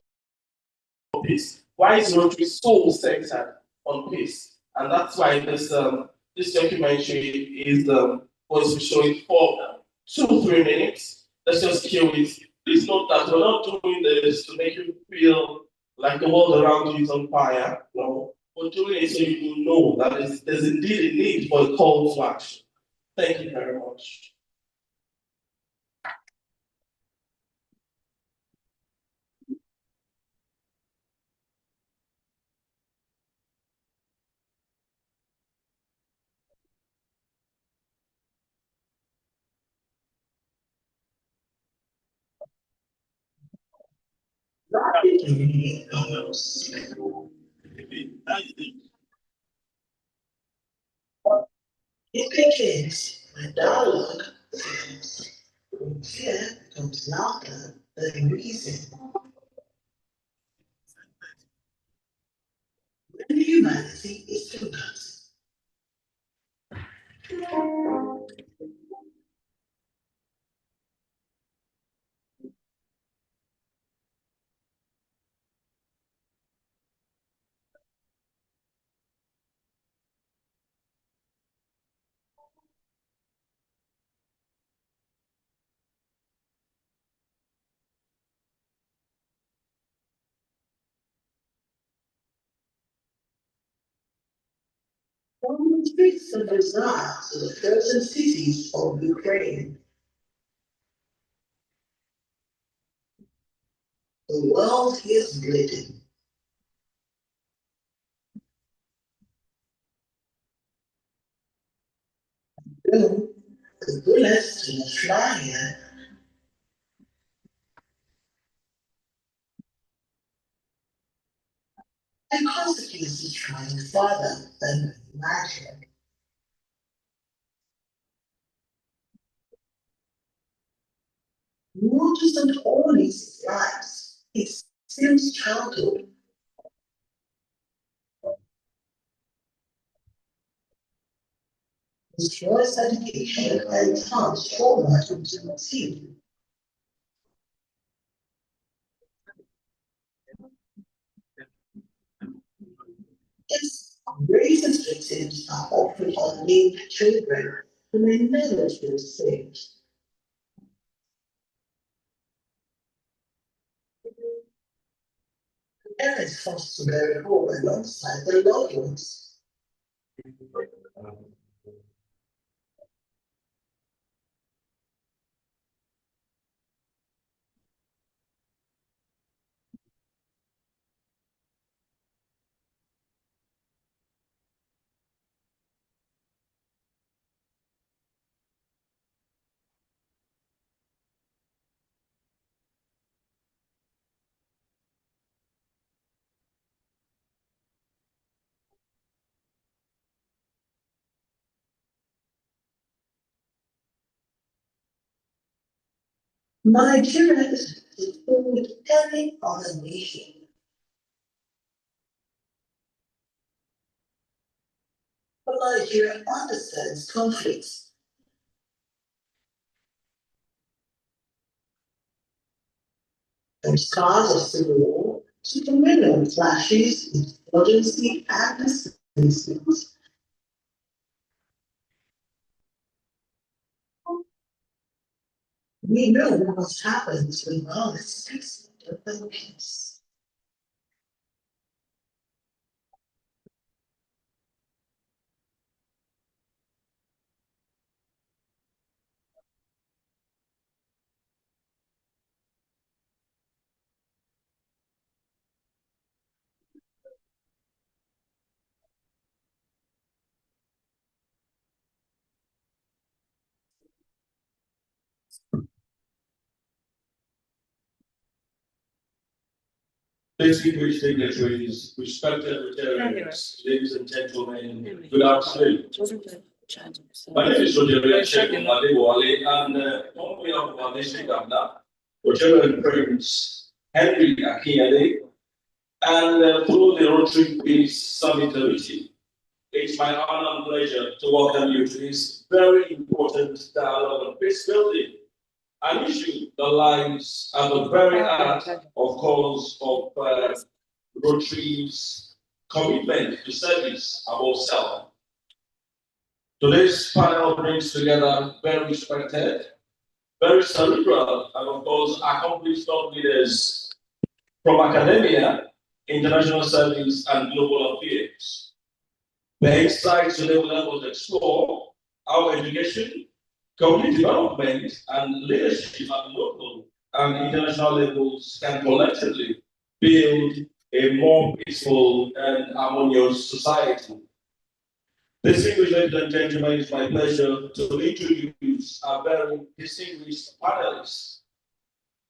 on peace. Why is Rotary so centered on peace? And that's why this documentary is going to be showing for 2-3 minutes. Let's just cue it. Please note that we're not doing this to make you feel like the world around you is on fire. No, we're doing it so you will know that there's indeed a need for a call to action. Thank you very much. It begins when dialogue fails, when fear becomes louder than reason, when humanity is forgotten. From the streets of Busan to the frozen cities of Ukraine, the world is bleeding. Soon, the bullets will fly here and consequences trying farther than imagined. Noticing all his lives, his since childhood, his choice education and transformed into routine. Its greatest victims are often unnamed children who may never feel safe. Parents forced to bury home alongside their loved ones. Nigeria is with every other nation. But Nigeria understands conflicts. From scars of civil war to communal clashes, insurgency, and displacement. We know what happens when violence speaks of peace. Distinguished dignitaries, respected veterans, ladies and gentlemen, good afternoon. My name is Roger Sheikh Adewale, and on behalf of our district governor, Reverend Prince Henry Akinyele, and through the Rotary Peace Summit Committee, it's my honor and pleasure to welcome you to this very important dialogue on peace building, an issue that lies at the very heart, of course, of Rotary's commitment to service above self. Today's panel brings together very respected, very cerebral, and of course, accomplished thought leaders from academia, international service, and global affairs. The insights today will help us explore how education, community development, and leadership at local and international levels can collectively build a more peaceful and harmonious society. Distinguished ladies and gentlemen, it's my pleasure to introduce our very distinguished panelists.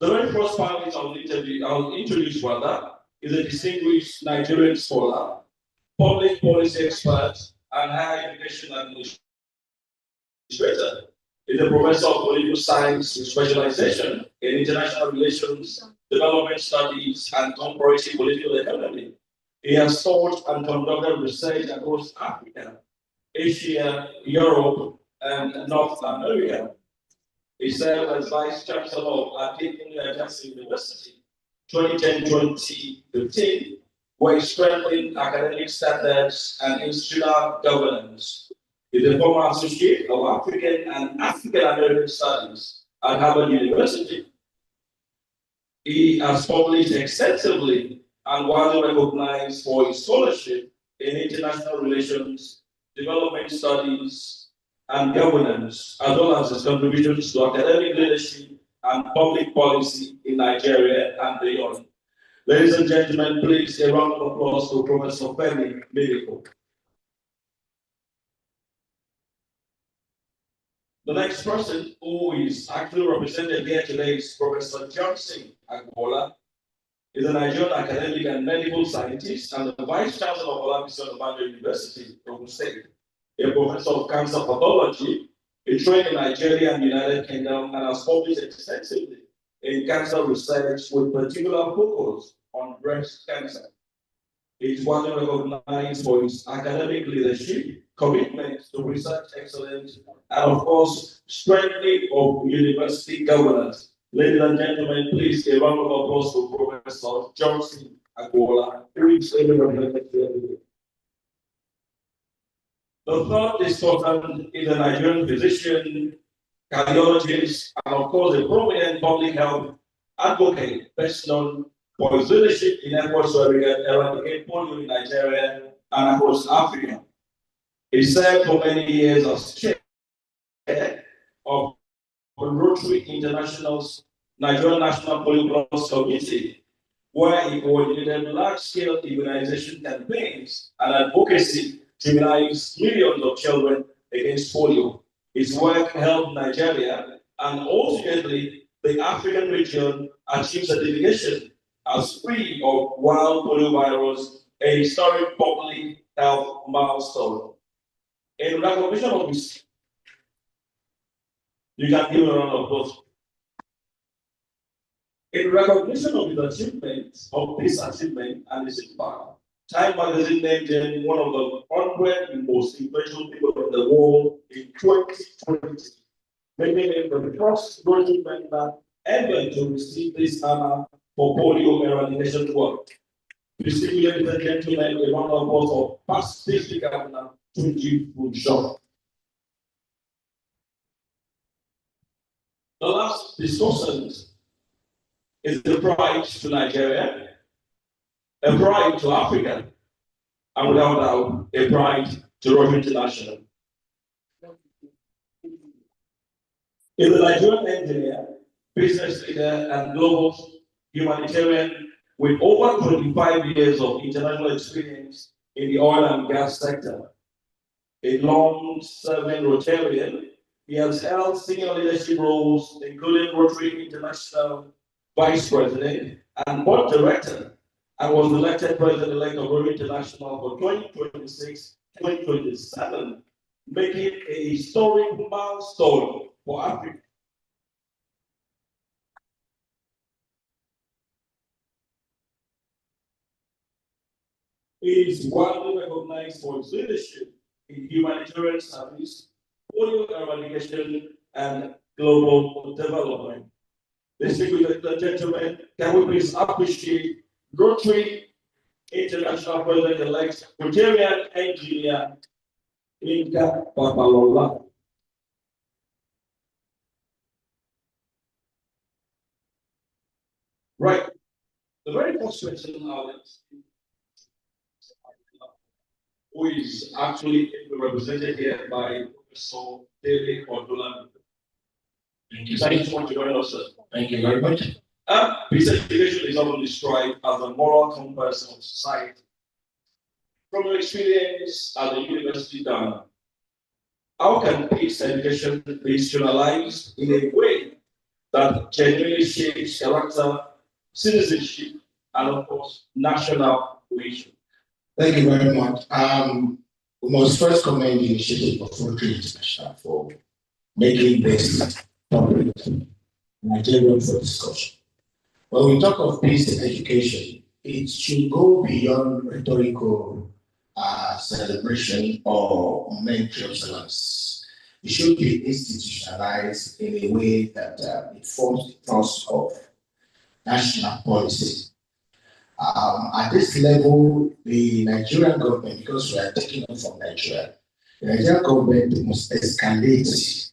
The very first panelist I'll introduce rather is a distinguished Nigerian scholar, public policy expert, and higher education administrator. Is a professor of political science with specialization in international relations, development studies, and comparative political economy. He has taught and conducted research across Africa, Asia, Europe, and North America. He served as Vice Chancellor at Ajax University, 2010-2015, where he strengthened academic standards and institutional governance. He is a former associate of African and African American Studies at Harvard University. He has published extensively and widely recognized for his scholarship in international relations, development studies, and governance, as well as his contributions to academic leadership and public policy in Nigeria and beyond. Ladies and gentlemen, please a round of applause to Professor Femi Miracle. The next person who is actually represented here today is Professor Johnson Agbola. is a Nigerian academic and medical scientist and the Vice Chancellor of Olabisi Onabanjo University, Ogun State, a professor of cancer pathology. He trained in Nigeria and United Kingdom and has published extensively in cancer research with particular focus on breast cancer. He is widely recognized for his academic leadership, commitment to research excellence, and of course, strengthening of university governance. Ladies and gentlemen, please a round of applause for Professor Johnson Agbola, who is a representative. The third discussant is a Nigerian physician, cardiologist, and of course a prominent public health advocate, best known for his leadership in efforts to eradicate polio in Nigeria and across Africa. He served for many years as chair of Rotary International's Nigerian National Polio Plus Committee, where he coordinated large-scale immunization campaigns and advocacy to immunize millions of children against polio. His work helped Nigeria and ultimately the African region achieve certification as free of wild poliovirus, a historic public health milestone. In recognition of this, you can give a round of applause. In recognition of his achievement and his impact, Time magazine named him one of the 100 most influential people in the world in 2020, making him the first Rotary member ever to receive this honor for polio eradication work. Please give me, ladies and gentlemen, a round of applause for past district governor Tunji Funshaw. The last discussant is the pride to Nigeria, a pride to Africa, and without doubt, a pride to Rotary International. Is a Nigerian engineer, business leader, and global humanitarian with over 25 years of international experience in the oil and gas sector. A long-serving Rotarian, he has held senior leadership roles, including Rotary International Vice President and Board Director, and was elected President-elect of Rotary International for 2026-2027, making a historic milestone for Africa. He is widely recognized for his leadership in humanitarian service, polio eradication, and global development. Distinguished gentlemen, can we please appreciate Rotary International President-elect Rotarian Engineer Inka Papalola. Right. The very first question, Alex, who is actually represented here by Professor David Odolan. Thank you so much for joining us, sir. Thank you very much. Peace education is often described as a moral compass of society. From your experience at the university down, how can peace education be institutionalized in a way that genuinely shapes character, citizenship, and of course, national cohesion? Thank you very much. We must first commend the initiative of Rotary International for making this topic Nigerian for discussion. When we talk of peace education, it should go beyond rhetorical celebration or momentary observance. It should be institutionalized in a way that it forms the thrust of national policy. At this level, the Nigerian government, because we are taking it from Nigeria, the Nigerian government must escalate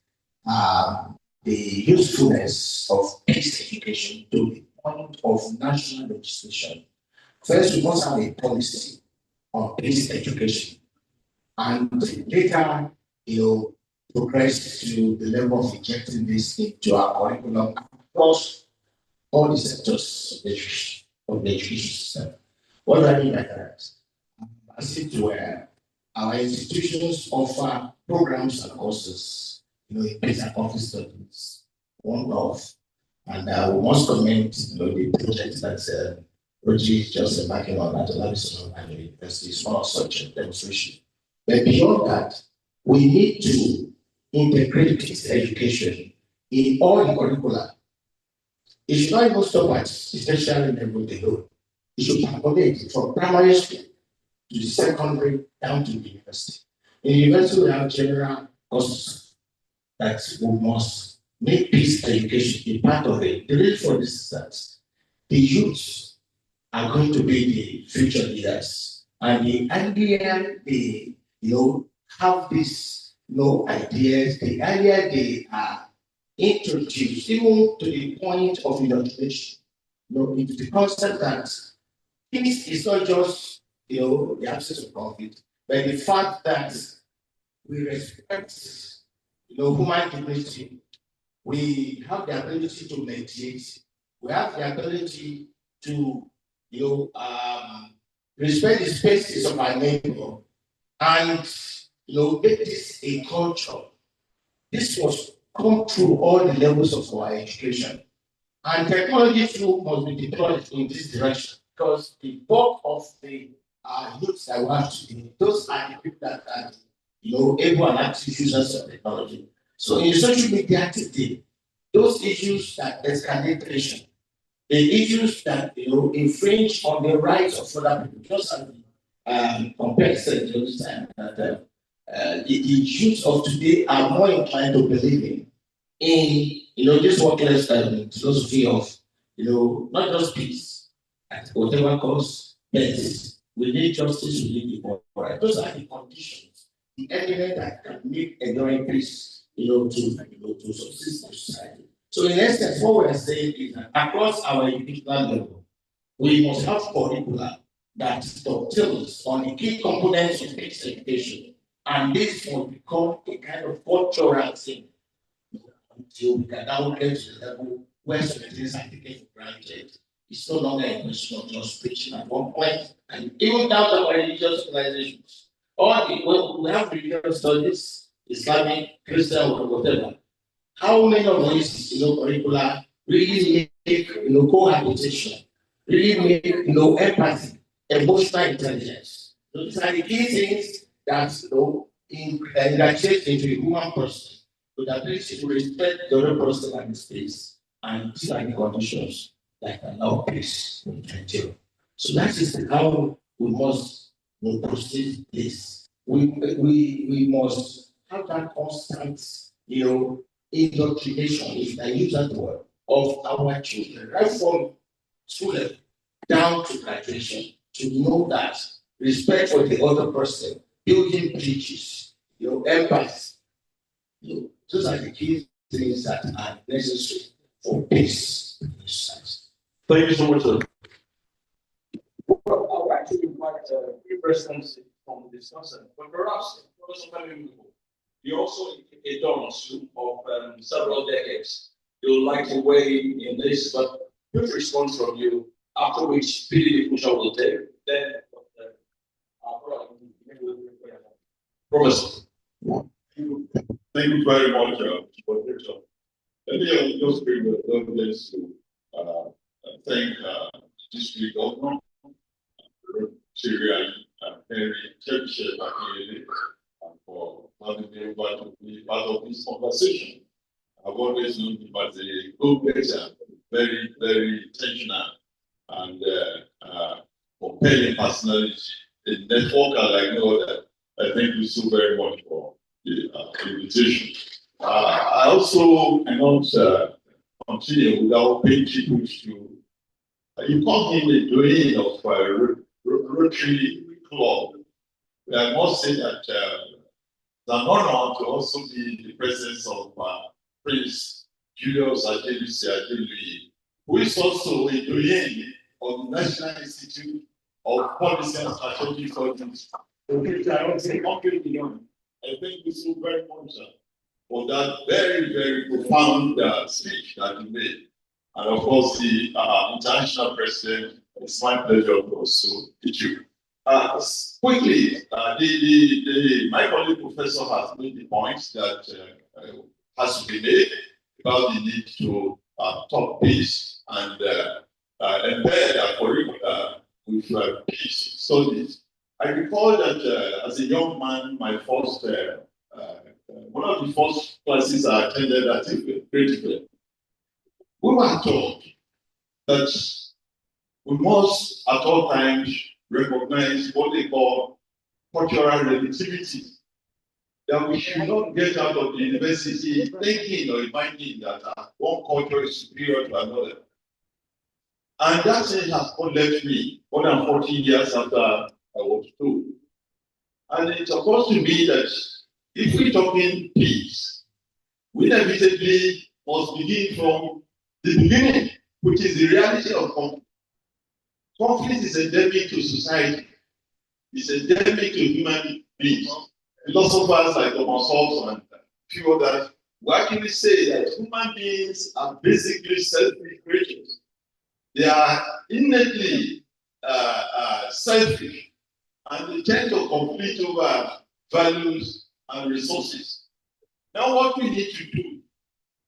the usefulness of peace education to the point of national legislation. First, we must have a policy on peace education, and later, progress to the level of injecting this into our curriculum across all the sectors of the education system. What do I mean by that? As it were, our institutions offer programs and courses, in peace and conflict studies, one of, and we must commend the project that Rotary is just embarking on that Olabisi and the university is one such a demonstration. But beyond that, we need to integrate this education in all the curricula. It should not even stop at tertiary level alone. It should accommodate from primary school to the secondary down to the university. In the university, we have general courses that we must make peace education a part of it. The reason for this is that the youth are going to be the future leaders. And the earlier they, have these, ideas, the earlier they are introduced, even to the point of indoctrination. Into the concept that peace is not just, the absence of conflict, but the fact that we respect, human dignity. We have the ability to mediate. We have the ability to, respect the spaces of our neighbor and, make this a culture. This was come through all the levels of our education. And technology too must be deployed in this direction because the bulk of the youths that we have today, those are the people that are, able and active users of technology. So in the social media today, those issues that escalate tension, the issues that infringe on the rights of other people, just as compared to those time that the youth of today are more inclined to believe in this workless philosophy of not just peace at whatever cost, but we need justice, we need equality. Those are the conditions, the element that can make enduring peace, to subsist in society. So in essence, what we are saying is that across our educational level, we must have curricula that dovetails on the key components of peace education. And this will become a kind of cultural thing until we can now get to the level where certain things are taken for granted. It's no longer a question of just preaching at one point, and even down to our religious organizations. When we have religious studies, Islamic, Christian, or whatever, how many of these curricula really make cohabitation, really make empathy, emotional intelligence. So these are the key things that ingratiate into a human person with the ability to respect the other person and the space. And these are the conditions that allow peace to continue. So that is how we must proceed this. We must have that constant, indoctrination, if I use that word, of our children, right from school level down to graduation, to know that respect for the other person, building bridges, empathy. Those are the key things that are necessary for peace in society. Thank you so much, sir. Well, I would like to invite three persons from the discussion, but perhaps You're also a donor of several decades. You would like to weigh in this, but quick response from you, after which PDD Pusha will take, then Professor. Thank you very much for the job. Let me just bring the audience to thank the district governor, Syria, Henry Chebyshev, for having me able to be part of this conversation. I've always known him as a go-getter, very, very intentional and compelling personality, a networker like no other. I thank you so very much for the invitation. I also cannot continue without paying tribute to, you call him a doyen of Rotary Club. I must say that it's an honor to also be in the presence of Prince Julius Adeluyi, who is also a doyen of the National Institute of Policy and Strategic Studies. I thank you so very much for that very, very profound speech that you made. And of course, the international president, it's my pleasure to also meet you. Quickly, my colleague professor has made the point that has to be made about the need to talk peace and embed a curriculum with peace studies. I recall that as a young man, my first one of the first classes I attended at grade 12, we were taught that we must at all times recognize what they call cultural relativity. That we should not get out of the university thinking or imagining that one culture is superior to another. And that thing has not left me more than 14 years after I was told. And it occurs to me that if we're talking peace, we inevitably must begin from the beginning, which is the reality of conflict. Conflict is endemic to society. It's endemic to human beings. Philosophers like Thomas Hobbes and a few others will actually say that human beings are basically selfish creatures. They are innately selfish, and they tend to compete over values and resources. Now, what we need to do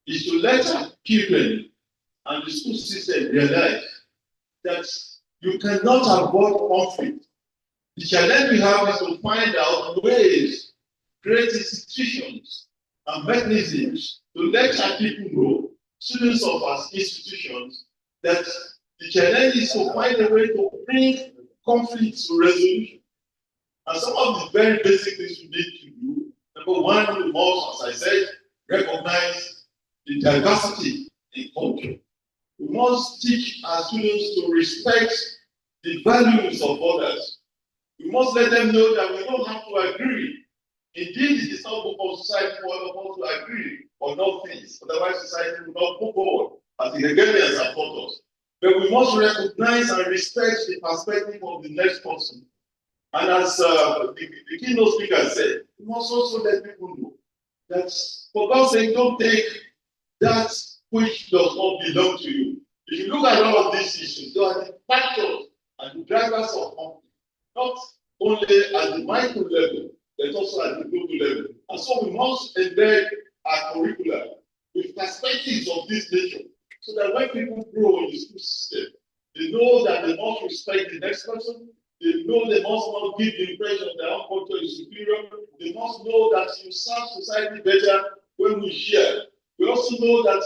is to let our children and the school system realize that you cannot avoid conflict. The challenge we have is to find out ways, create institutions and mechanisms to let our people know, students of our institutions, that the challenge is to find a way to bring conflicts to resolution. And some of the very basic things we need to do, number one, we must, as I said, recognize the diversity in culture. We must teach our students to respect the values of others. We must let them know that we don't have to agree. Indeed, it is not good for society for all of us to agree on all things. Otherwise, society will not move forward, as the Hegelians have taught us. But we must recognize and respect the perspective of the next person. And as the keynote speaker said, we must also let people know that, for God's sake, don't take that which does not belong to you. If you look at all of these issues, they are the factors and the drivers of conflict, not only at the micro level, but also at the global level. And so we must embed our curricula with perspectives of this nature, so that when people grow in the school system, they know that they must respect the next person. They know they must not give the impression that our culture is superior. They must know that you serve society better when we share. We also know that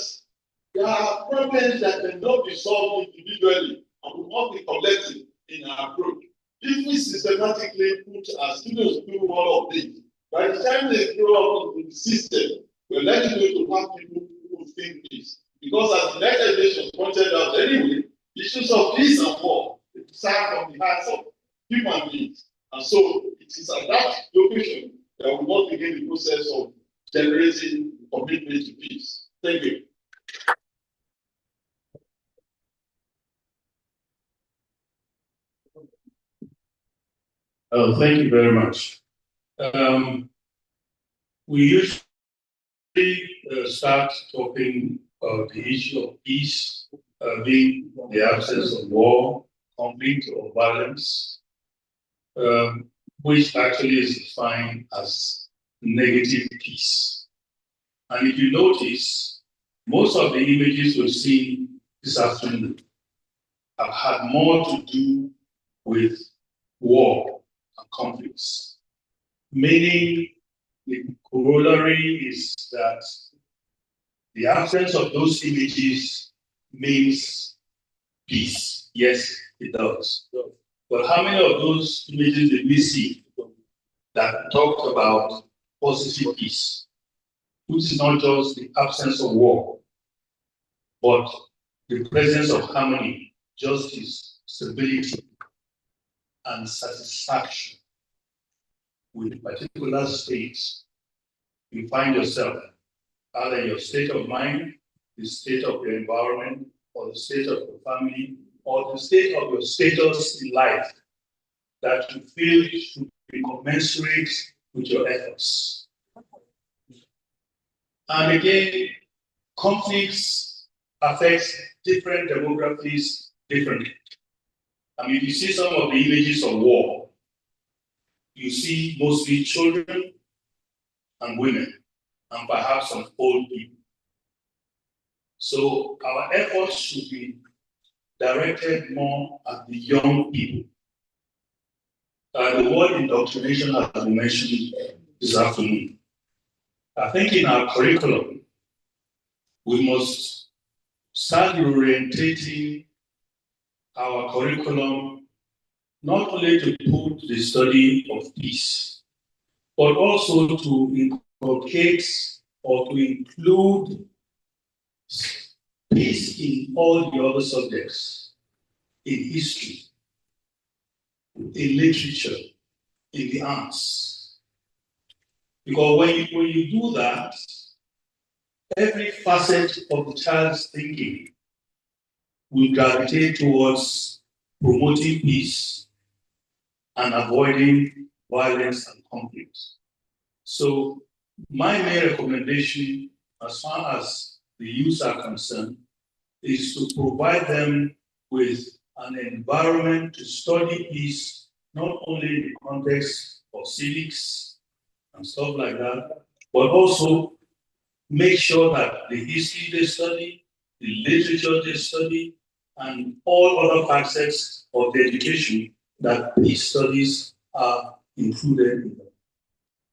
there are problems that cannot be solved individually, and we must be collective in our approach. If we systematically put our students through all of this, by the time they grow up in the system, we're likely to have people who think this. Because as the next generation pointed out anyway, issues of peace and war start from the hearts of human beings. And so it is at that location that we must begin the process of generating commitment to peace. Thank you. Oh, thank you very much. We usually start talking about the issue of peace being the absence of war, conflict, or violence, which actually is defined as negative peace. And if you notice, most of the images we've seen this afternoon have had more to do with war and conflicts, meaning the corollary is that the absence of those images means peace. Yes, it does. But how many of those images did we see that talked about positive peace, which is not just the absence of war, but the presence of harmony, justice, stability, and satisfaction with a particular state you find yourself, either your state of mind, the state of your environment, or the state of your family, or the state of your status in life, that you feel should be commensurate with your efforts. And again, conflicts affect different demographics differently. I mean, you see some of the images of war, you see mostly children and women, and perhaps some old people. So our efforts should be directed more at the young people. The word indoctrination has been mentioned this afternoon. I think in our curriculum, we must start orientating our curriculum not only to put the study of peace, but also to inculcate or to include peace in all the other subjects, in history, in literature, in the arts. Because when you do that, every facet of the child's thinking will gravitate towards promoting peace and avoiding violence and conflict. So my main recommendation, as far as the youth are concerned, is to provide them with an environment to study peace, not only in the context of civics and stuff like that, but also make sure that the history they study, the literature they study, and all other facets of the education that peace studies are included in them.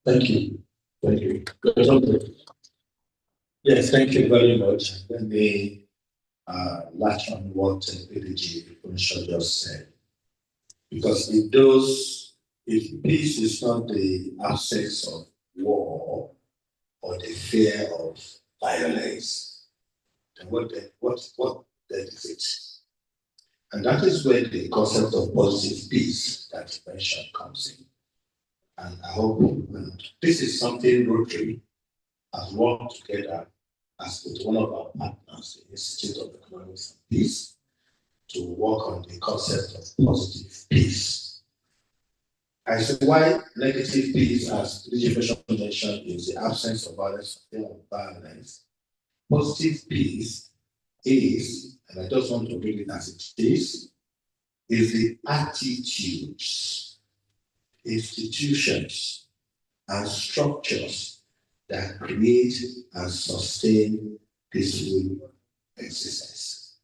Thank you. Thank you. Yes, thank you very much. Let me latch on what PDG Commissioner just said. Because if peace is not the absence of war or the fear of violence, then what then is it? And that is where the concept of positive peace that you mentioned comes in. And I hope this is something Rotary has worked together as with one of our partners, the Institute of Economics and Peace, to work on the concept of positive peace. I say why negative peace, as the mentioned, is the absence of violence, fear of violence. Positive peace is, and I just want to read it as it is the attitudes, institutions, and structures that create and sustain peaceful existence.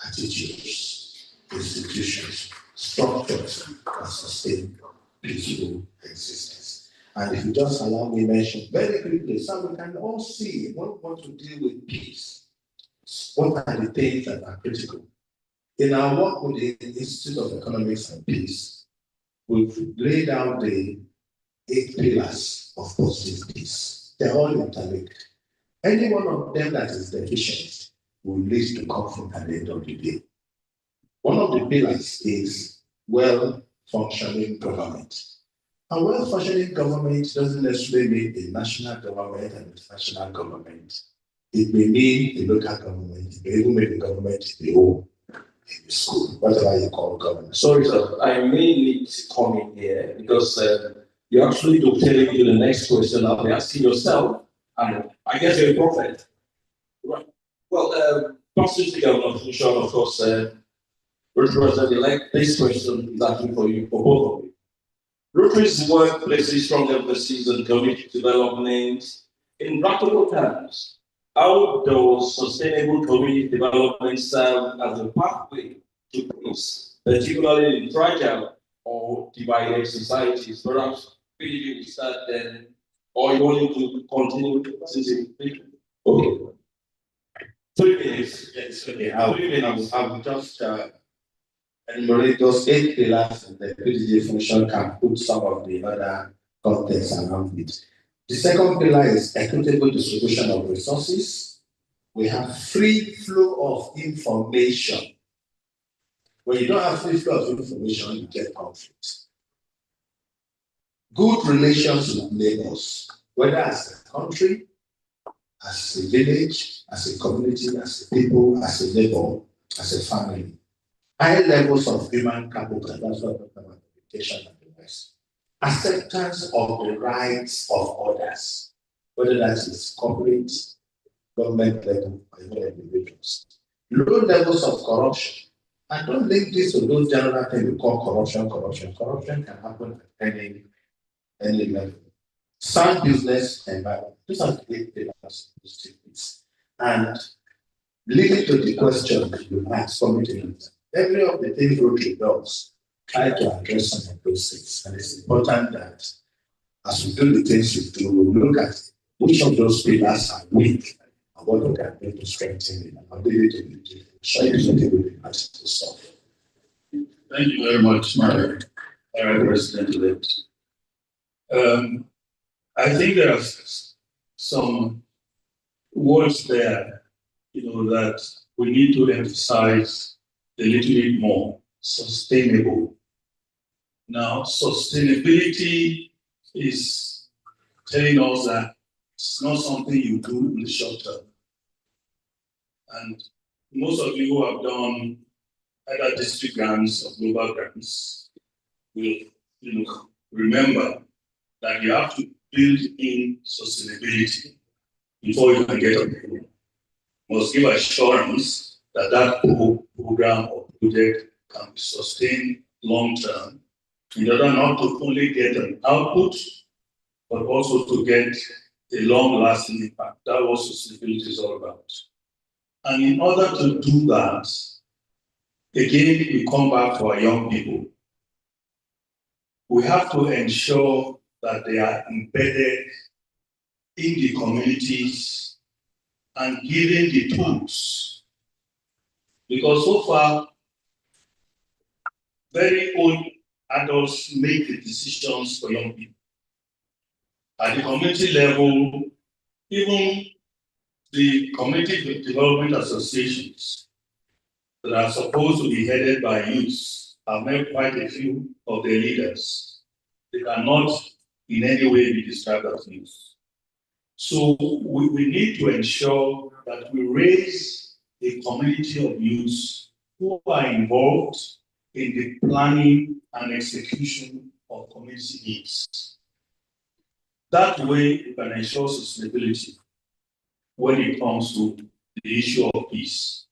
Attitudes, institutions, structures that sustain peaceful existence. And if you just allow me to mention very quickly, so we can all see when we want to deal with peace, what are the things that are critical. In our work with the Institute of Economics and Peace, we've laid out the 8 pillars of positive peace. They're all interlinked. Any one of them that is deficient will lead to conflict at the end of the day. One of the pillars is well-functioning government. A well-functioning government doesn't necessarily mean a national government and international government. It may mean a local government, it may even mean a government in the home, in the school, whatever you call government. Sorry, sir, I may need to come in here because you're actually dovetaling into the next question I'll be asking yourself, and I guess you're a prophet. Right. Well, Constitution Governor Funshaw, of course, President-elect, this question is actually for you, for both of you. Rotary's work places strong emphasis on community development. In practical terms, how does sustainable community development serve as a pathway to peace, particularly in fragile or divided societies? Perhaps we start then, or you want to continue since it's okay. 3 minutes. Yes, okay. I will just enumerate those 8 pillars, and the PDG function can put some of the other context around it. The second pillar is equitable distribution of resources. We have free flow of information. When you don't have free flow of information, you get conflict. Good relations with neighbors, whether as a country, as a village, as a community, as a people, as a neighbor, as a family. High levels of human capital, that's what I'm talking about, education and the rest. Acceptance of the rights of others, whether that is corporate, government level, or even individuals. Low levels of corruption. I don't link this to those general things we call corruption. Corruption can happen at any level. Sound business environment. These are the 8 pillars. And leading to the question you asked for me to answer. Every of the things Rotary does try to address some of those things, and it's important that as we do the things we do, we look at which of those pillars are weak and what we can do to strengthen it and ability to do it. So it's okay with the practical stuff. Thank you very much, my President-elect. I think there are some words there, that we need to emphasize a little bit more. Sustainable. Now, sustainability is telling us that it's not something you do in the short term. And most of you who have done either district grants or global grants will remember that you have to build in sustainability before you can get a program. You must give assurance that that program or project can be sustained long term in order not to only get an output, but also to get a long-lasting impact. That's what sustainability is all about. And in order to do that, again, we come back to our young people. We have to ensure that they are embedded in the communities and given the tools. Because so far, very old adults make the decisions for young people. At the community level, even the community development associations that are supposed to be headed by youth have met quite a few of their leaders. They cannot in any way be described as youth. So we need to ensure that we raise a community of youth who are involved in the planning and execution of community needs. That way, we can ensure sustainability when it comes to the issue of peace.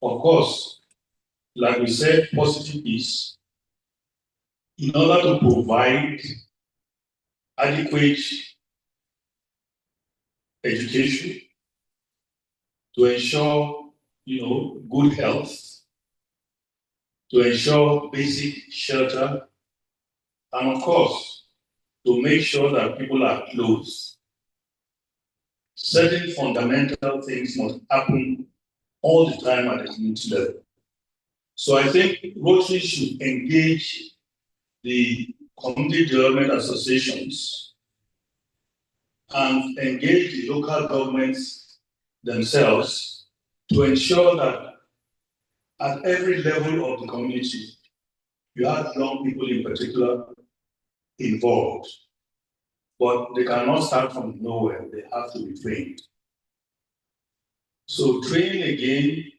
Of course, like we said, positive peace, in order to provide adequate education, to ensure, good health, to ensure basic shelter, and of course, to make sure that people are close. Certain fundamental things must happen all the time at the community level. So I think Rotary should engage the community development associations and engage the local governments themselves to ensure that at every level of the community, you have young people in particular involved. But they cannot start from nowhere, they have to be trained. So training again,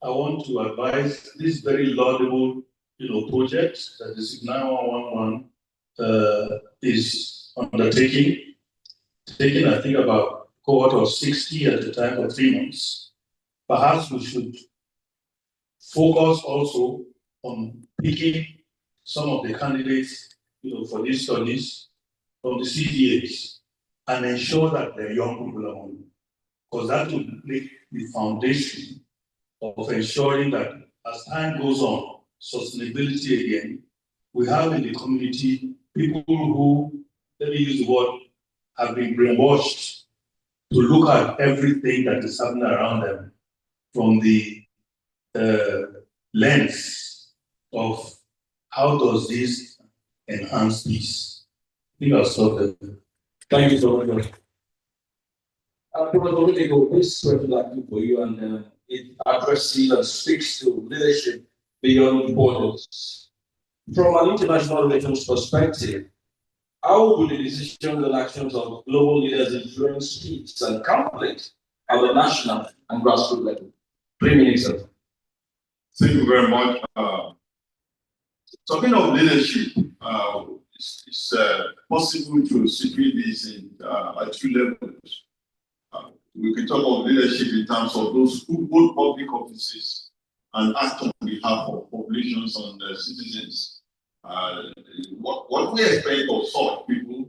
I want to advise this very laudable project that the SIG 9111 is undertaking, taking I think about a cohort of 60 at the time for 3 months. Perhaps we should focus also on picking some of the candidates for these studies from the CDAs and ensure that they're young people among them. Because that will make the foundation of ensuring that as time goes on, sustainability again, we have in the community people who, let me use the word, have been brainwashed to look at everything that is happening around them from the lens of how does this enhance peace. I think I'll stop there. Thank you so much. This question I do for you, and it addresses and speaks to leadership beyond borders. From an international relations perspective, how will the decisions and actions of global leaders influence peace and conflict at the national and grassroots level? 3 minutes. Thank you very much. Talking of leadership, it's possible to situate this at 2 levels. We can talk of leadership in terms of those who hold public offices and act on behalf of populations and citizens. What we expect of such people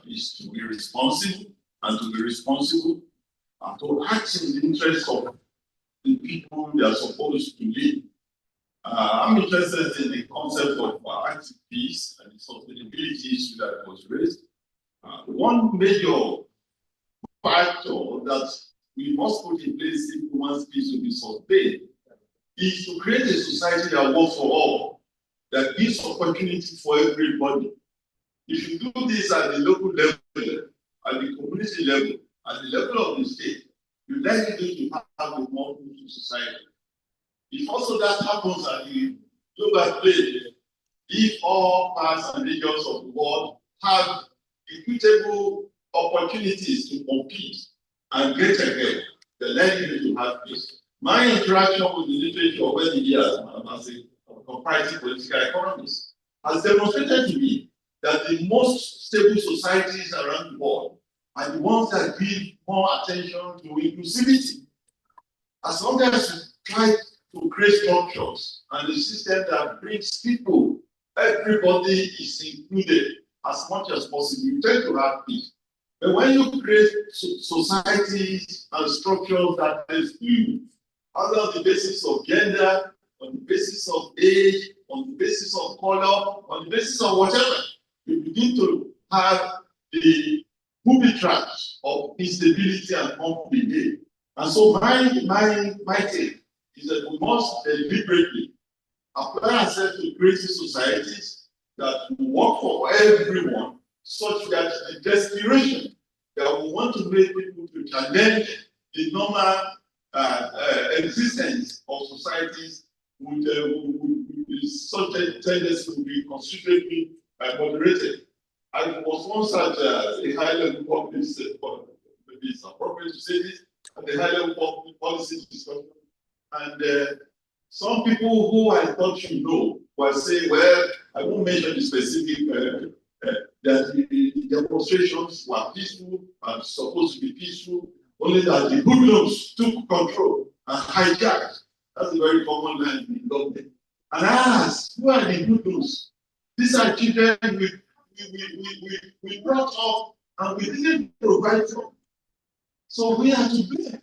is to be responsible and to be responsible to act in the interest of the people they are supposed to live. I'm interested in the concept of active peace and the sustainability issue that was raised. One major factor that we must put in place if human peace will be sustained is to create a society that works for all, that gives opportunity for everybody. If you do this at the local level, at the community level, at the level of the state, you're likely to have a more peaceful society. If also that happens at the global plane, if all parts and regions of the world have equitable opportunities to compete and get ahead, they're likely to have peace. My interaction with the literature over the years as a comparative political economist has demonstrated to me that the most stable societies around the world are the ones that give more attention to inclusivity. As long as you try to create structures and a system that brings people, everybody is included as much as possible, you tend to have peace. But when you create societies and structures that exclude, either on the basis of gender, on the basis of age, on the basis of color, on the basis of whatever, you begin to have the movie tracks of instability and conflict. And so my take is that we must deliberately apply ourselves to creating societies that will work for everyone, such that the desperation that we want to make people to challenge the normal existence of societies would such a tendency will be considerably moderated. I was once at a high-level policy, maybe it's appropriate to say this, at the high-level policy discussion, and some people who I thought you know were saying, well, I won't mention the specific, that the demonstrations were peaceful and supposed to be peaceful, only that the hoodlums took control and hijacked. That's a very common line in government. And I asked, who are the hoodlums? These are children we brought up and we didn't provide for. So we have to blame.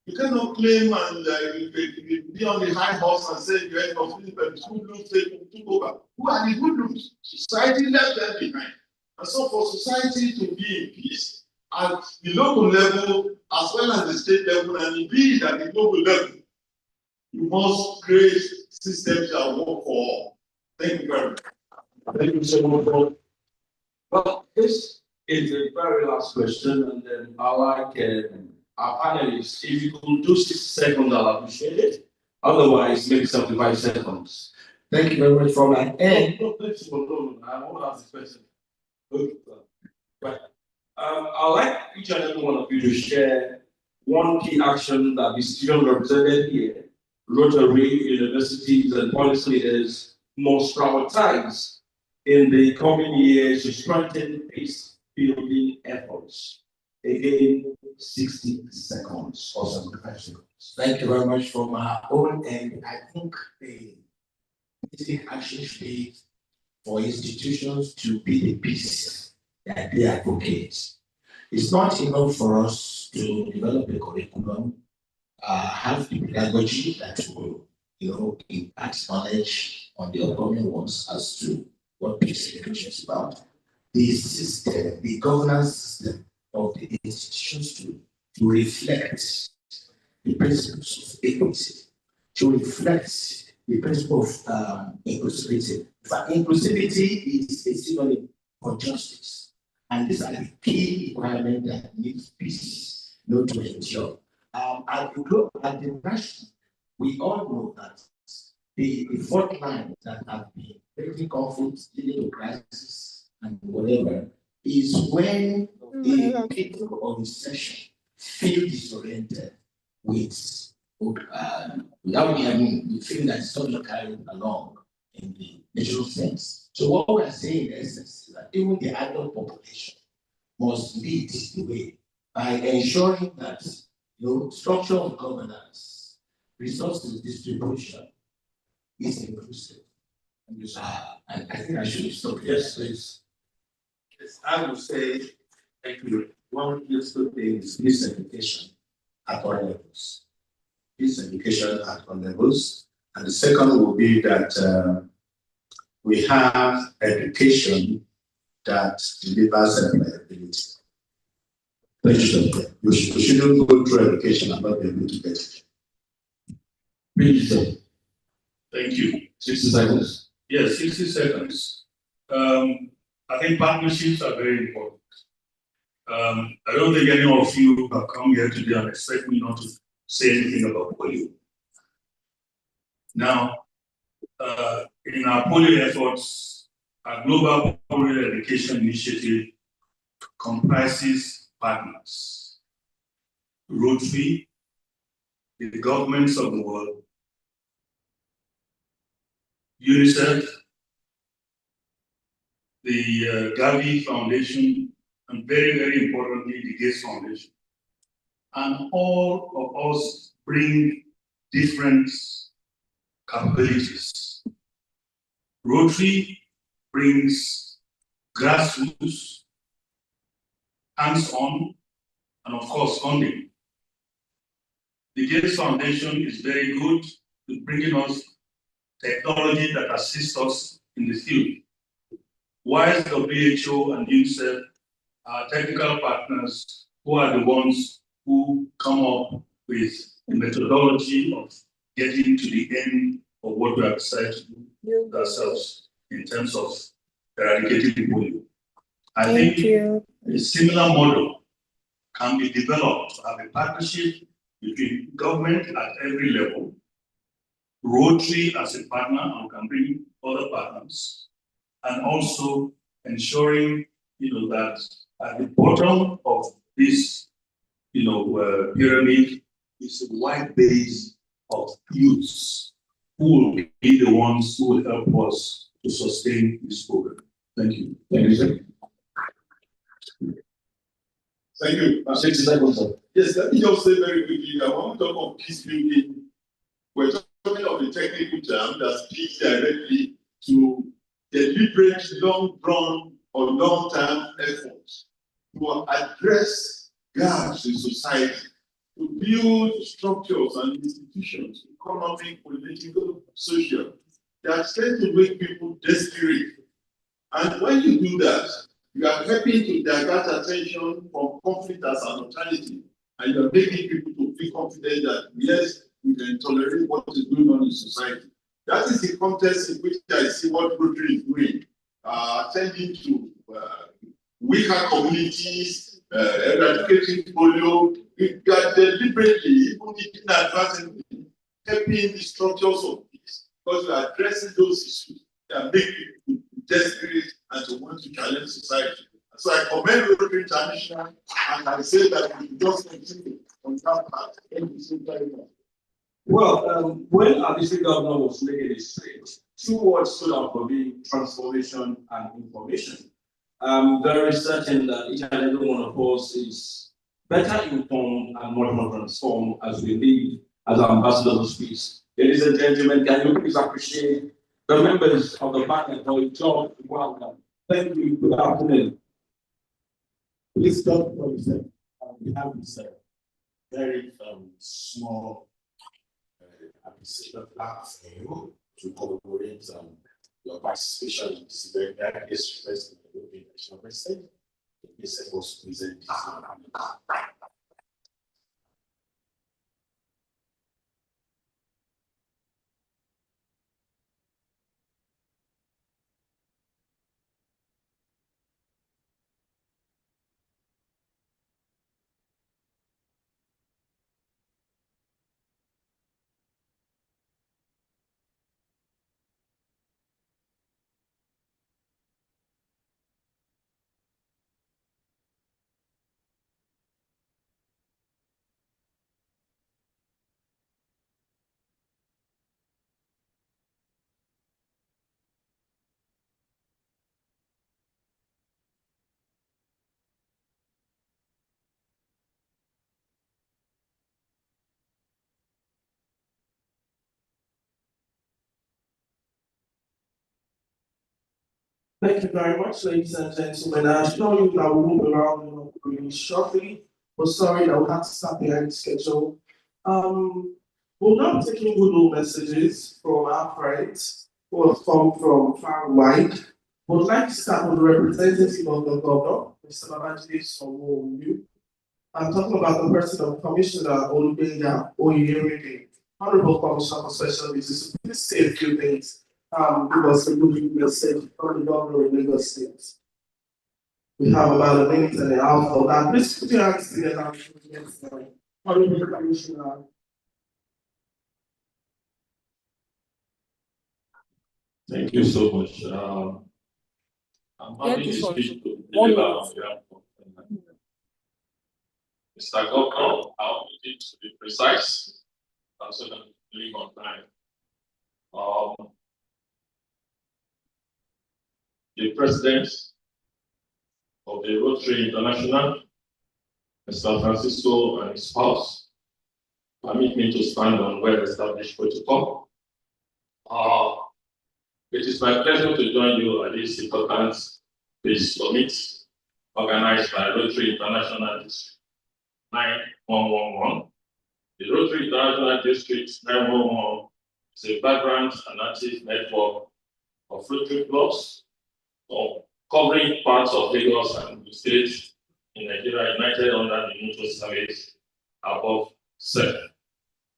You cannot claim and be on the high horse and say you're in conflict, but the hoodlums took over. Who are the hoodlums? Society left them behind. And so for society to be in peace at the local level as well as the state level and indeed at the global level, you must create systems that work for all. Thank you very much. Thank you so much. Well, this is the very last question, and then I like our panelists, if you could do 60 seconds, I'll appreciate it. Otherwise, maybe 75 seconds. Thank you very much for my end. No, I won't ask the question. Okay. Right. I'd like each and every one of you to share one key action that the students represented here, Rotary, universities, and policy leaders must prioritize in the coming years to strengthen peace building efforts. Again, 60 seconds or 75 seconds. Thank you very much for my own end. I think the basic action should be for institutions to be the peace that they advocate. It's not enough for us to develop a curriculum, have the pedagogy that will, impact knowledge on the upcoming ones as to what peace education is about. The system, the governance system of the institutions to reflect the principles of equity, to reflect the principle of inclusivity. But inclusivity is a synonym for justice. And these are the key requirements that need peace, to endure. At the national, we all know that the fault lines that have been creating conflicts, leading to crisis, and whatever, is when the people of the session feel disoriented without having the feeling that it's not carried along in the natural sense. So what we are saying in essence is that even the adult population must lead the way by ensuring that structure of governance, resources distribution is inclusive. And I think I should stop. Yes, please. Yes, I would say, thank you. One useful thing is this education at all levels. peace education at all levels. And the second will be that we have education that delivers employability. You shouldn't go through education and not be able to get it. Minister, Thank you. 60 seconds. Yes, 60 seconds. I think partnerships are very important. I don't think any of you have come here today and expect me not to say anything about polio. Now, in our polio efforts, our Global Polio Education Initiative comprises partners. Rotary, the governments of the world, UNICEF, the Gavi Foundation, and very, very importantly, the Gates Foundation. And all of us bring different capabilities. Rotary brings grassroots, hands-on, and of course, funding. The Gates Foundation is very good at bringing us technology that assists us in the field. While WHO and UNICEF are technical partners who are the ones who come up with the methodology of getting to the end of what we have decided to do ourselves in terms of eradicating polio. I think a similar model can be developed to have a partnership between government at every level, Rotary as a partner, and can bring other partners, and also ensuring, that at the bottom of this, pyramid is a wide base of youths who will be the ones who will help us to sustain this program. Thank you. Thank you, sir. Thank you. 60 seconds, sir. Yes, let me just say very quickly that when we talk of peace building, we're talking of the technical term that speaks directly to deliberate, long-run or long-term efforts to address gaps in society, to build structures and institutions, economic, political, social, that tend to make people desperate. And when you do that, you are helping to divert attention from conflict as an alternative, and you are making people to feel confident that yes, we can tolerate what is going on in society. That is the context in which I see what Rotary is doing, tending to weaker communities, eradicating polio. We are deliberately, even inadvertently, helping the structures of peace, because we are addressing those issues that make people desperate and to want to challenge society. So I commend Rotary International, and I say that we just continue on that path. Thank you so very much. Well, when our district governor was making his speech, 2 words stood out for me: transformation and information. I'm very certain that each and every one of us is better informed and much more transformed as we lead as ambassadors of peace. Ladies and gentlemen, can you please appreciate the members of the panel for a job well done? Thank you. Good afternoon. Please stop for a second. We have this very small appreciation plan for you to collaborate your participation in this very various request of the European National President. This was presented. Thank you very much, ladies and gentlemen. I assure you that we'll move around really shortly, but sorry that we have to start behind schedule. We'll now be taking good messages from our friends who have come from far and wide. Would like to start with the representative of the governor, Mr. Babajide Sanwo-Olu. I'm talking about the person of Commissioner Olubenga Oyeyemide, Honorable Commissioner for Special Visits. Please say a few things. Give us a good message from the governor of Lagos State. We have about a minute and a half for that. Please put your hands together. Honorable Commissioner. Thank you so much. I'm happy to speak to deliver on behalf of Mr. Governor. I'll need to be precise, so that we leave on time. The president of the Rotary International, Mr. Francisco, and his spouse, permit me to stand on well-established protocol. It is my pleasure to join you at this important peace summit organized by Rotary International District 9111. The Rotary International District 911 is a vibrant and active network of Rotary clubs covering parts of Lagos and the states in Nigeria united under the mutual service above 7.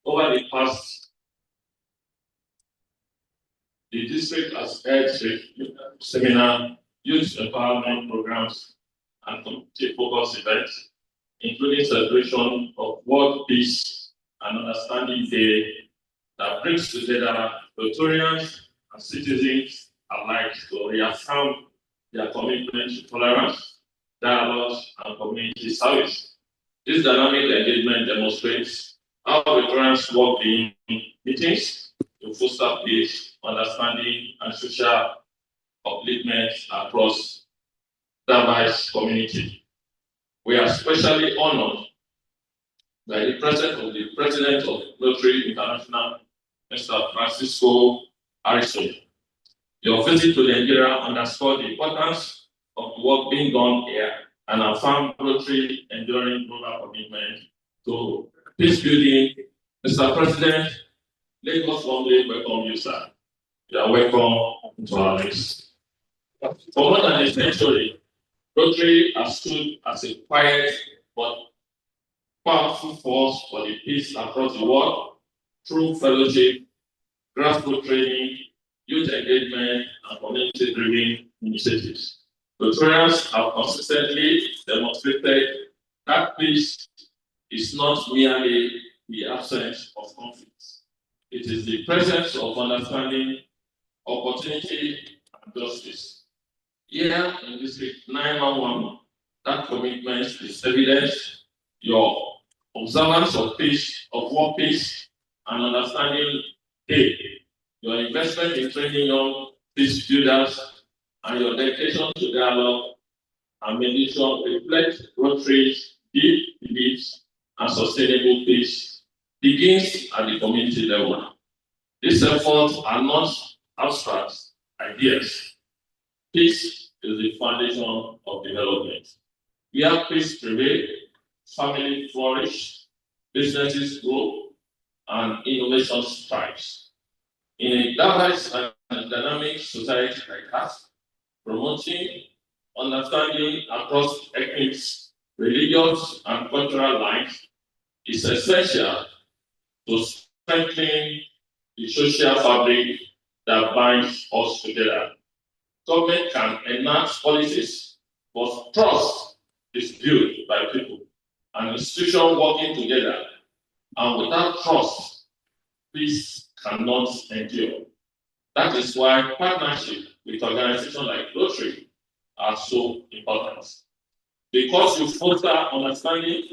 Over the past, the district has held seminar, youth empowerment programs, and community focus events, including celebration of World Peace and Understanding Day that brings together Rotarians and citizens alike to reaffirm their commitment to tolerance, dialogue, and community service. This dynamic engagement demonstrates how Rotarians work in meetings to foster peace, understanding, and social upliftment across diverse community. We are especially honored by the presence of the President of Rotary International, Mr. Francisco Harrison. Your visit to Nigeria underscored the importance of the work being done here and affirmed Rotary enduring global commitment to peace building. Mr. President, Lagos warmly welcome you, sir. You are welcome to our list. For more than a century, Rotary has stood as a quiet but powerful force for the peace across the world through fellowship, grassroots training, youth engagement, and community-driven initiatives. Rotarians have consistently demonstrated that peace is not merely the absence of conflict. It is the presence of understanding, opportunity, and justice. Here in District 911, that commitment is evident. Your observance of peace, of war peace, and understanding day, your investment in training young peace builders, and your dedication to dialogue and mediation reflect Rotary's deep beliefs and sustainable peace begins at the community level. These efforts are not abstract ideas. Peace is the foundation of development. Where peace prevails, families flourish, businesses grow, and innovation thrives. In a diverse and dynamic society like ours, promoting understanding across ethnic, religious, and cultural lines is essential to strengthen the social fabric that binds us together. Government can enact policies, but trust is built by people and institutions working together. And without trust, peace cannot endure. That is why partnership with organizations like Rotary are so important. Because you foster understanding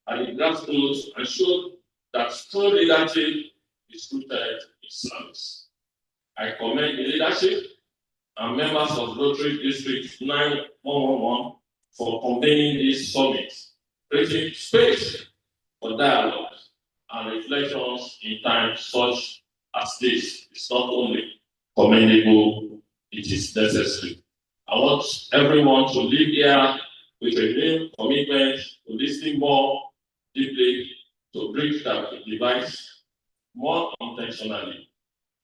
at the grassroots and show that true leadership is rooted in service. I commend the leadership and members of Rotary District 9111 for convening this summit, creating space for dialogue and reflections in times such as this. It's not only commendable, it is necessary. I want everyone to live here with a real commitment to listening more deeply, to bridge that divide, more intentionally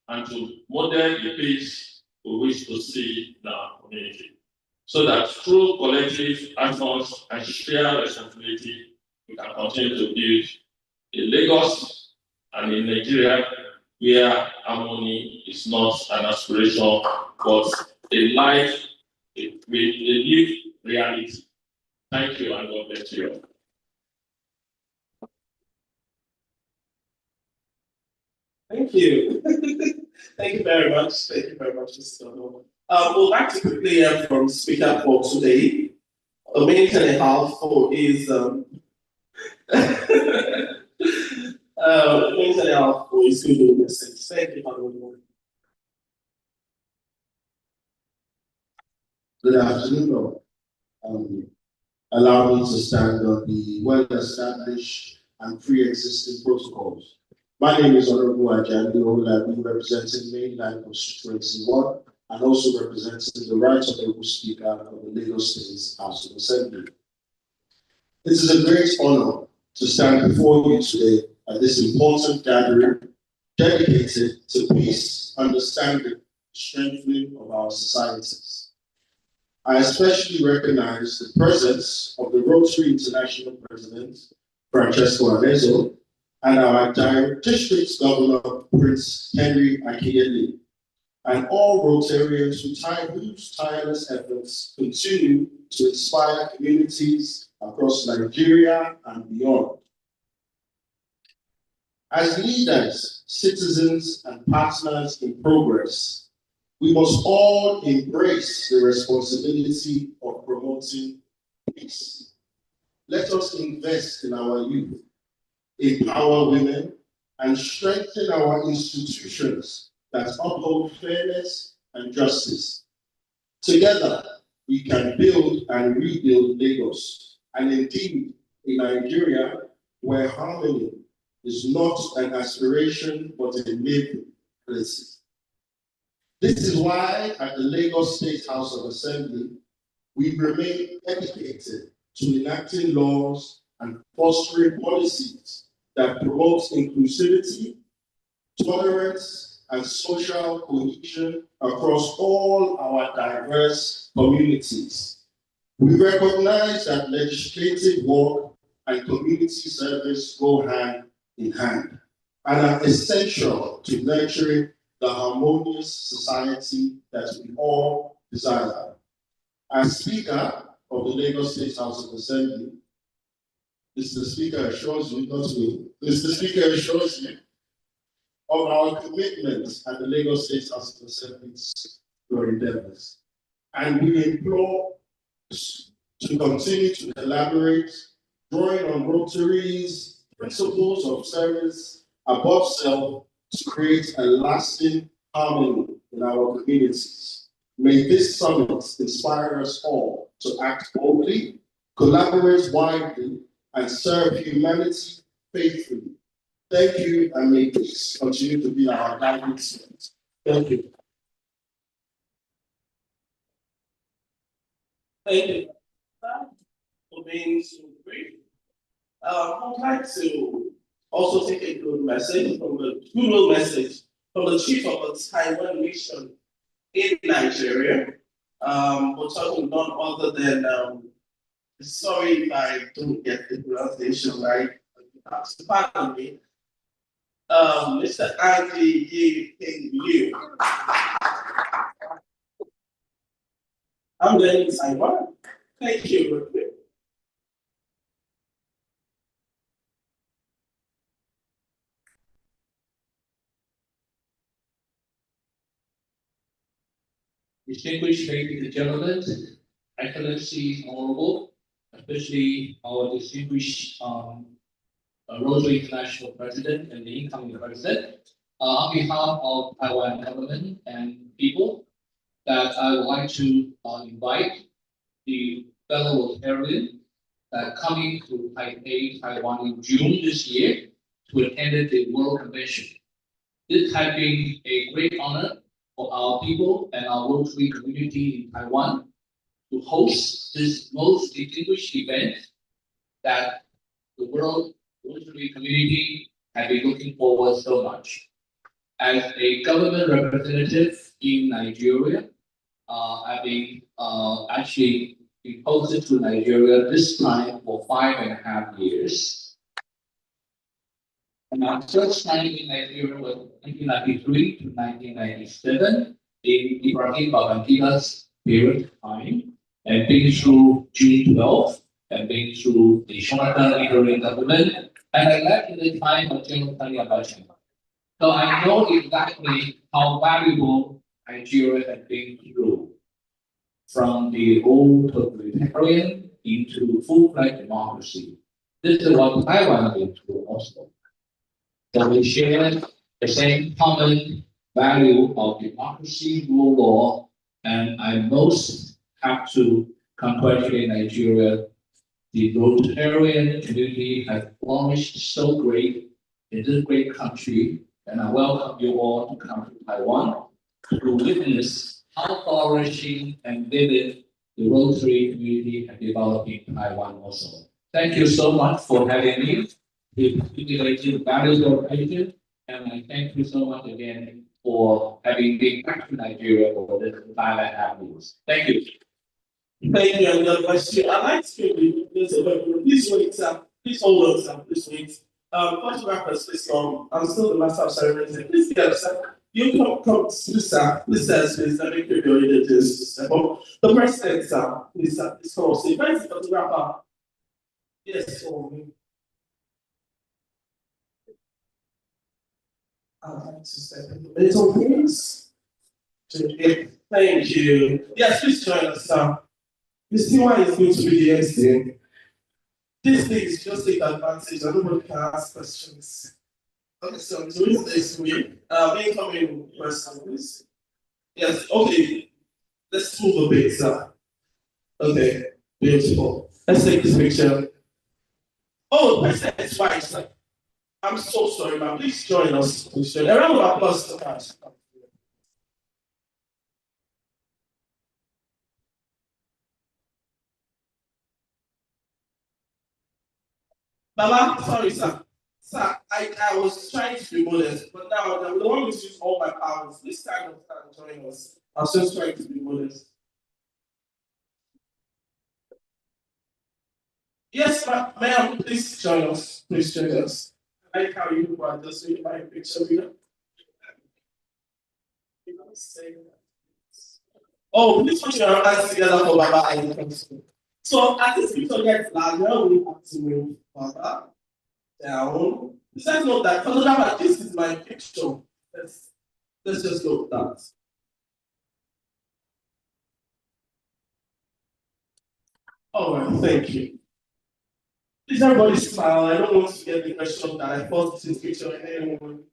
and to model the pace we wish to see in our community, so that through collective actions and shared responsibility, we can continue to build a Lagos and in Nigeria where harmony is not an aspiration but a life, a lived reality. Thank you and God bless you. Thank you. Thank you very much. Thank you very much, Mr. Dono. We'd like to quickly hear from speaker for today. A minute and a half for his minute and a half for his good message. Thank you, Honorable. Good afternoon, all. Allow me to stand on the well-established and pre-existing protocols. My name is Honorable Ajani Olabi, representing Mainland Constituency 1 and also representing the Right Honorable Speaker of the Lagos State House of Assembly. It is a great honor to stand before you today at this important gathering dedicated to peace, understanding, and strengthening of our societies. I especially recognize the presence of the Rotary International President, Francesco Arezzo, and our district governor, Prince Henry Akiyele, and all Rotarians whose tireless efforts continue to inspire communities across Nigeria and beyond. As leaders, citizens, and partners in progress, we must all embrace the responsibility of promoting peace. Let us invest in our youth, empower women, and strengthen our institutions that uphold fairness and justice. Together, we can build and rebuild Lagos, and indeed a Nigeria where harmony is not an aspiration but a lived reality. This is why at the Lagos State House of Assembly, we remain dedicated to enacting laws and fostering policies that promote inclusivity, tolerance, and social cohesion across all our diverse communities. We recognize that legislative work and community service go hand in hand and are essential to nurturing the harmonious society that we all desire. As Speaker of the Lagos State House of Assembly, Mr. Speaker assures you, not me, Mr. Speaker assures you of our commitment at the Lagos State House of Assembly to your endeavors. And we implore to continue to collaborate, drawing on Rotary's principles of service above self to create a lasting harmony in our communities. May this summit inspire us all to act boldly, collaborate widely, and serve humanity faithfully. Thank you, and may peace continue to be our guiding spirit. Thank you. Thank you for being so brief. I'd like to also take a good message from the chief of the Taiwan mission in Nigeria. We're talking none other than, sorry if I don't get the pronunciation right, pardon me, Mr. Andy Yi Liu. I'm going to Taiwan. Thank you. Distinguished ladies and gentlemen, Excellencies, Honorable, especially our distinguished Rotary International President and the incoming President, on behalf of Taiwan government and people, that I would like to invite the fellow Rotarian coming to Taipei, Taiwan in June this year to attend the World Convention. This has been a great honor for our people and our Rotary community in Taiwan to host this most distinguished event that the world Rotary community have been looking forward so much. As a government representative in Nigeria, I've been actually been posted to Nigeria this time for 5.5 years. And my first time in Nigeria was 1993 to 1997 in Ibrahim Babangida's period of time, and been through June 12 and been through the Jonathan interim government, and I left in the time of General Sani Abacha. So I know exactly how valuable Nigeria has been through from the old totalitarian into full-fledged democracy. This is what Taiwan has been through also. So we share the same common value of democracy, rule of law, and I most have to congratulate Nigeria. The Rotarian community has flourished so great in this great country, and I welcome you all to come to Taiwan to witness how flourishing and vivid the Rotary community has developed in Taiwan also. Thank you so much for having me. We integrated values of education, and I thank you so much again for having been back to Nigeria for this 5.5 years. Thank you. Thank you, and God bless you. I'd like to please wait, sir. Please hold on, sir. Please wait. Photographers, please come. I'm still the master of ceremonies. Please get up, sir. You come, sir. Please, let me give your identities. The president, sir. Please, sir. Please come. So, where's the photographer? Yes, for me. I'd like to step in the middle, please. Thank you. Yes, please join us, sir. You see why it's going to be the next thing? This thing is just take advantage and nobody can ask questions. Okay, so to read this way, incoming question, please. Yes, okay. Let's move a bit, sir. Okay, beautiful. Let's take this picture. Oh, President's wife, sir. I'm so sorry, ma'am. Please join us. Please join. A round of applause to her. Baba, sorry, sir. Sir, I was trying to be modest, but now the one who's used all my powers. This time of time join us. I was just trying to be modest. Yes, ma'am, please join us. Please join us. I like how you are just reading my picture here. Oh, please put your hands together for Baba and so as this picture gets larger, we have to move further down. Besides note that photographer, this is my picture. Let's just go with that. All right, thank you. Please everybody smile. I don't want to get the impression that I forced this picture in anyone.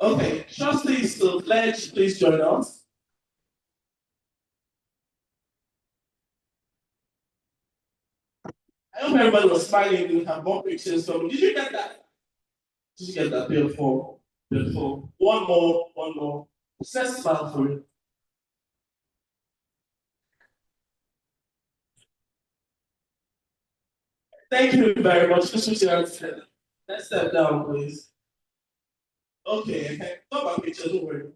Okay, trustees to pledge, please join us. I hope everybody was smiling and have more pictures. So did you get that? Did you get that? Beautiful. Beautiful. One more. Let's smile for it. Thank you very much. Let's step down, please. Okay, go back picture, don't worry.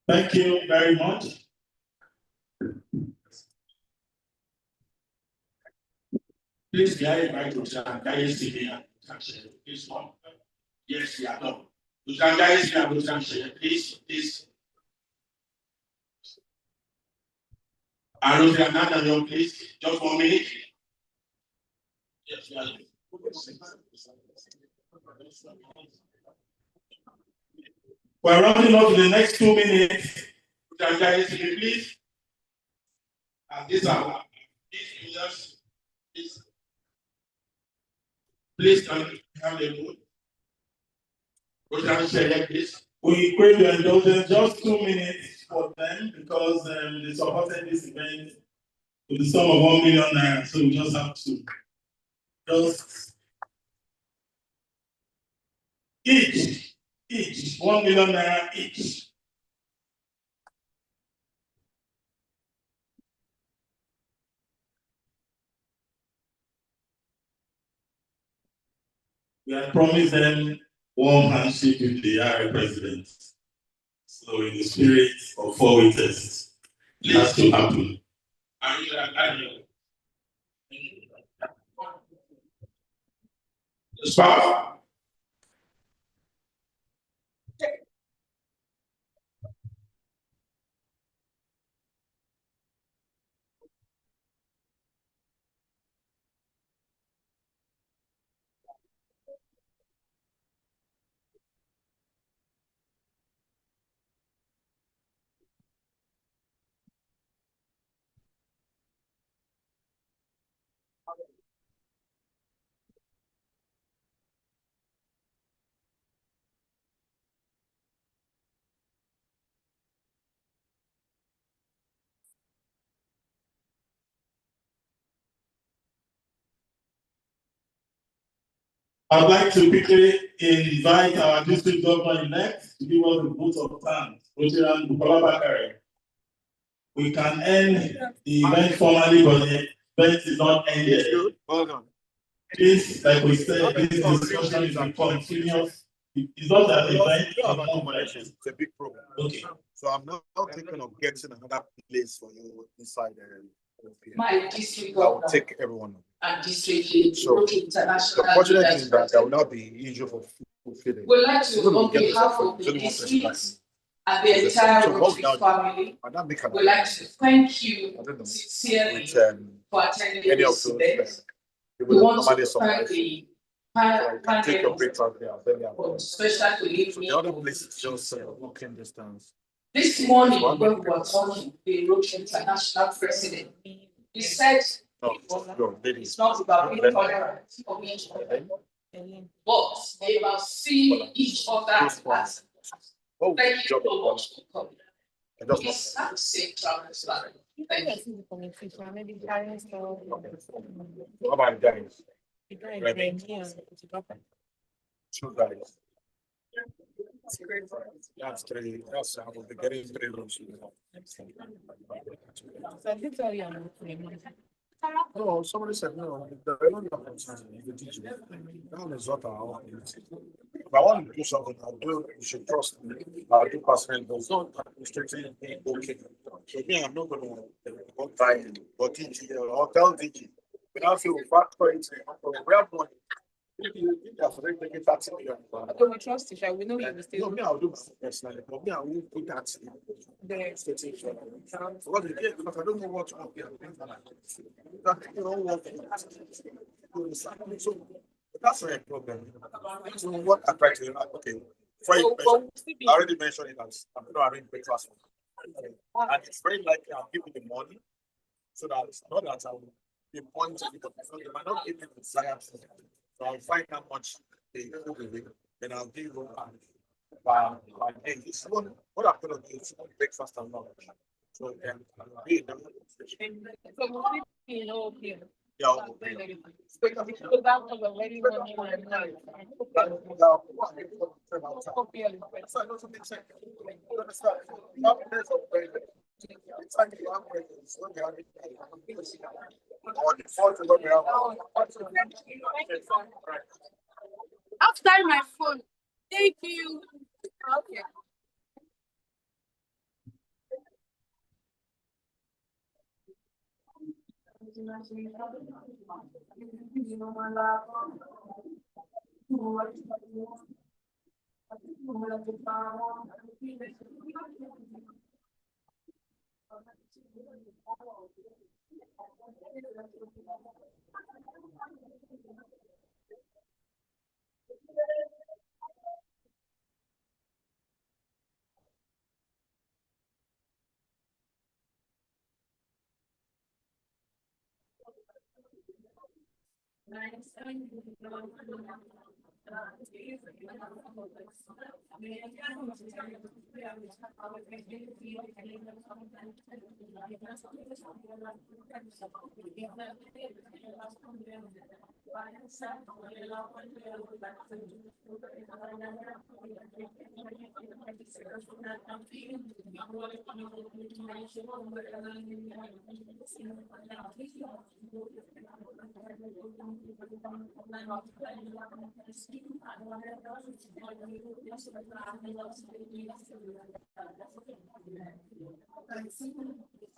Thank you very much. Please be invited to Jam, Guy TV and this one. Yes, we are done. You can guys, we are going to share. Please. Arun, please. Just 1 minute. Yes, we are done. We're rounding up in the next 2 minutes. You can guys, please. And these are these please can have a vote. We can share this. We crave your indulgence just 2 minutes for them because they supported this event with the sum of 1 million naira. So we just have to each 1 million naira each. We had promised them warm handshake with the RA president. So in the spirit of 4-way tests, it has to happen. Spouse. I'd like to quickly invite our district governor-elect to give us a vote of thanks, Rotiran Bukola Bakare. We can end the event formally, but the event is not ended. Hold on. This, like we said, this discussion is continuous. It's not an event. It's a big problem. Okay. So I'm not thinking of getting another place for you inside My district I will governor take everyone. and district So international. the fortunate thing is that there will not be issue for fulfilling. We'd like to, on behalf of the district and the entire Rotary family, we'd like to thank you sincerely for attending this event. We want to thank the panel, especially the other place is just walking distance. This morning, when we were talking, the Rotary International president, he said it's not about being tolerant of each other, but about seeing each other as. Thank you so much for coming. Please have a safe travel. Thank you. How about guys? Two guys. That's three. That's I will be getting 3 rooms. No, somebody said no. The teacher. That is what I want. If I want to do something, I'll do. You should trust me. I'll do personal. But it's not restricting me. Okay. So me, I'm not going to try but teach or tell teaching. Without feel factor it. We have money. If you have to take it 30 million. Okay, we trust you. We know you will stay. No, me, I'll do personally. But me, I will put that in the station. Because again, because I don't know what to do. So that's not a problem. So what I try to okay. For you, I already mentioned it as I'm going to arrange breakfast. And it's very likely I'll give you the money so that it's not that I will be pointing because they might not give me the desired. So I'll find how much they go with it, then I'll give you by day. This one, what I'm going to do is breakfast and lunch. So then I'll be in the station. Yeah, After my phone. Thank you. Okay. Thank you.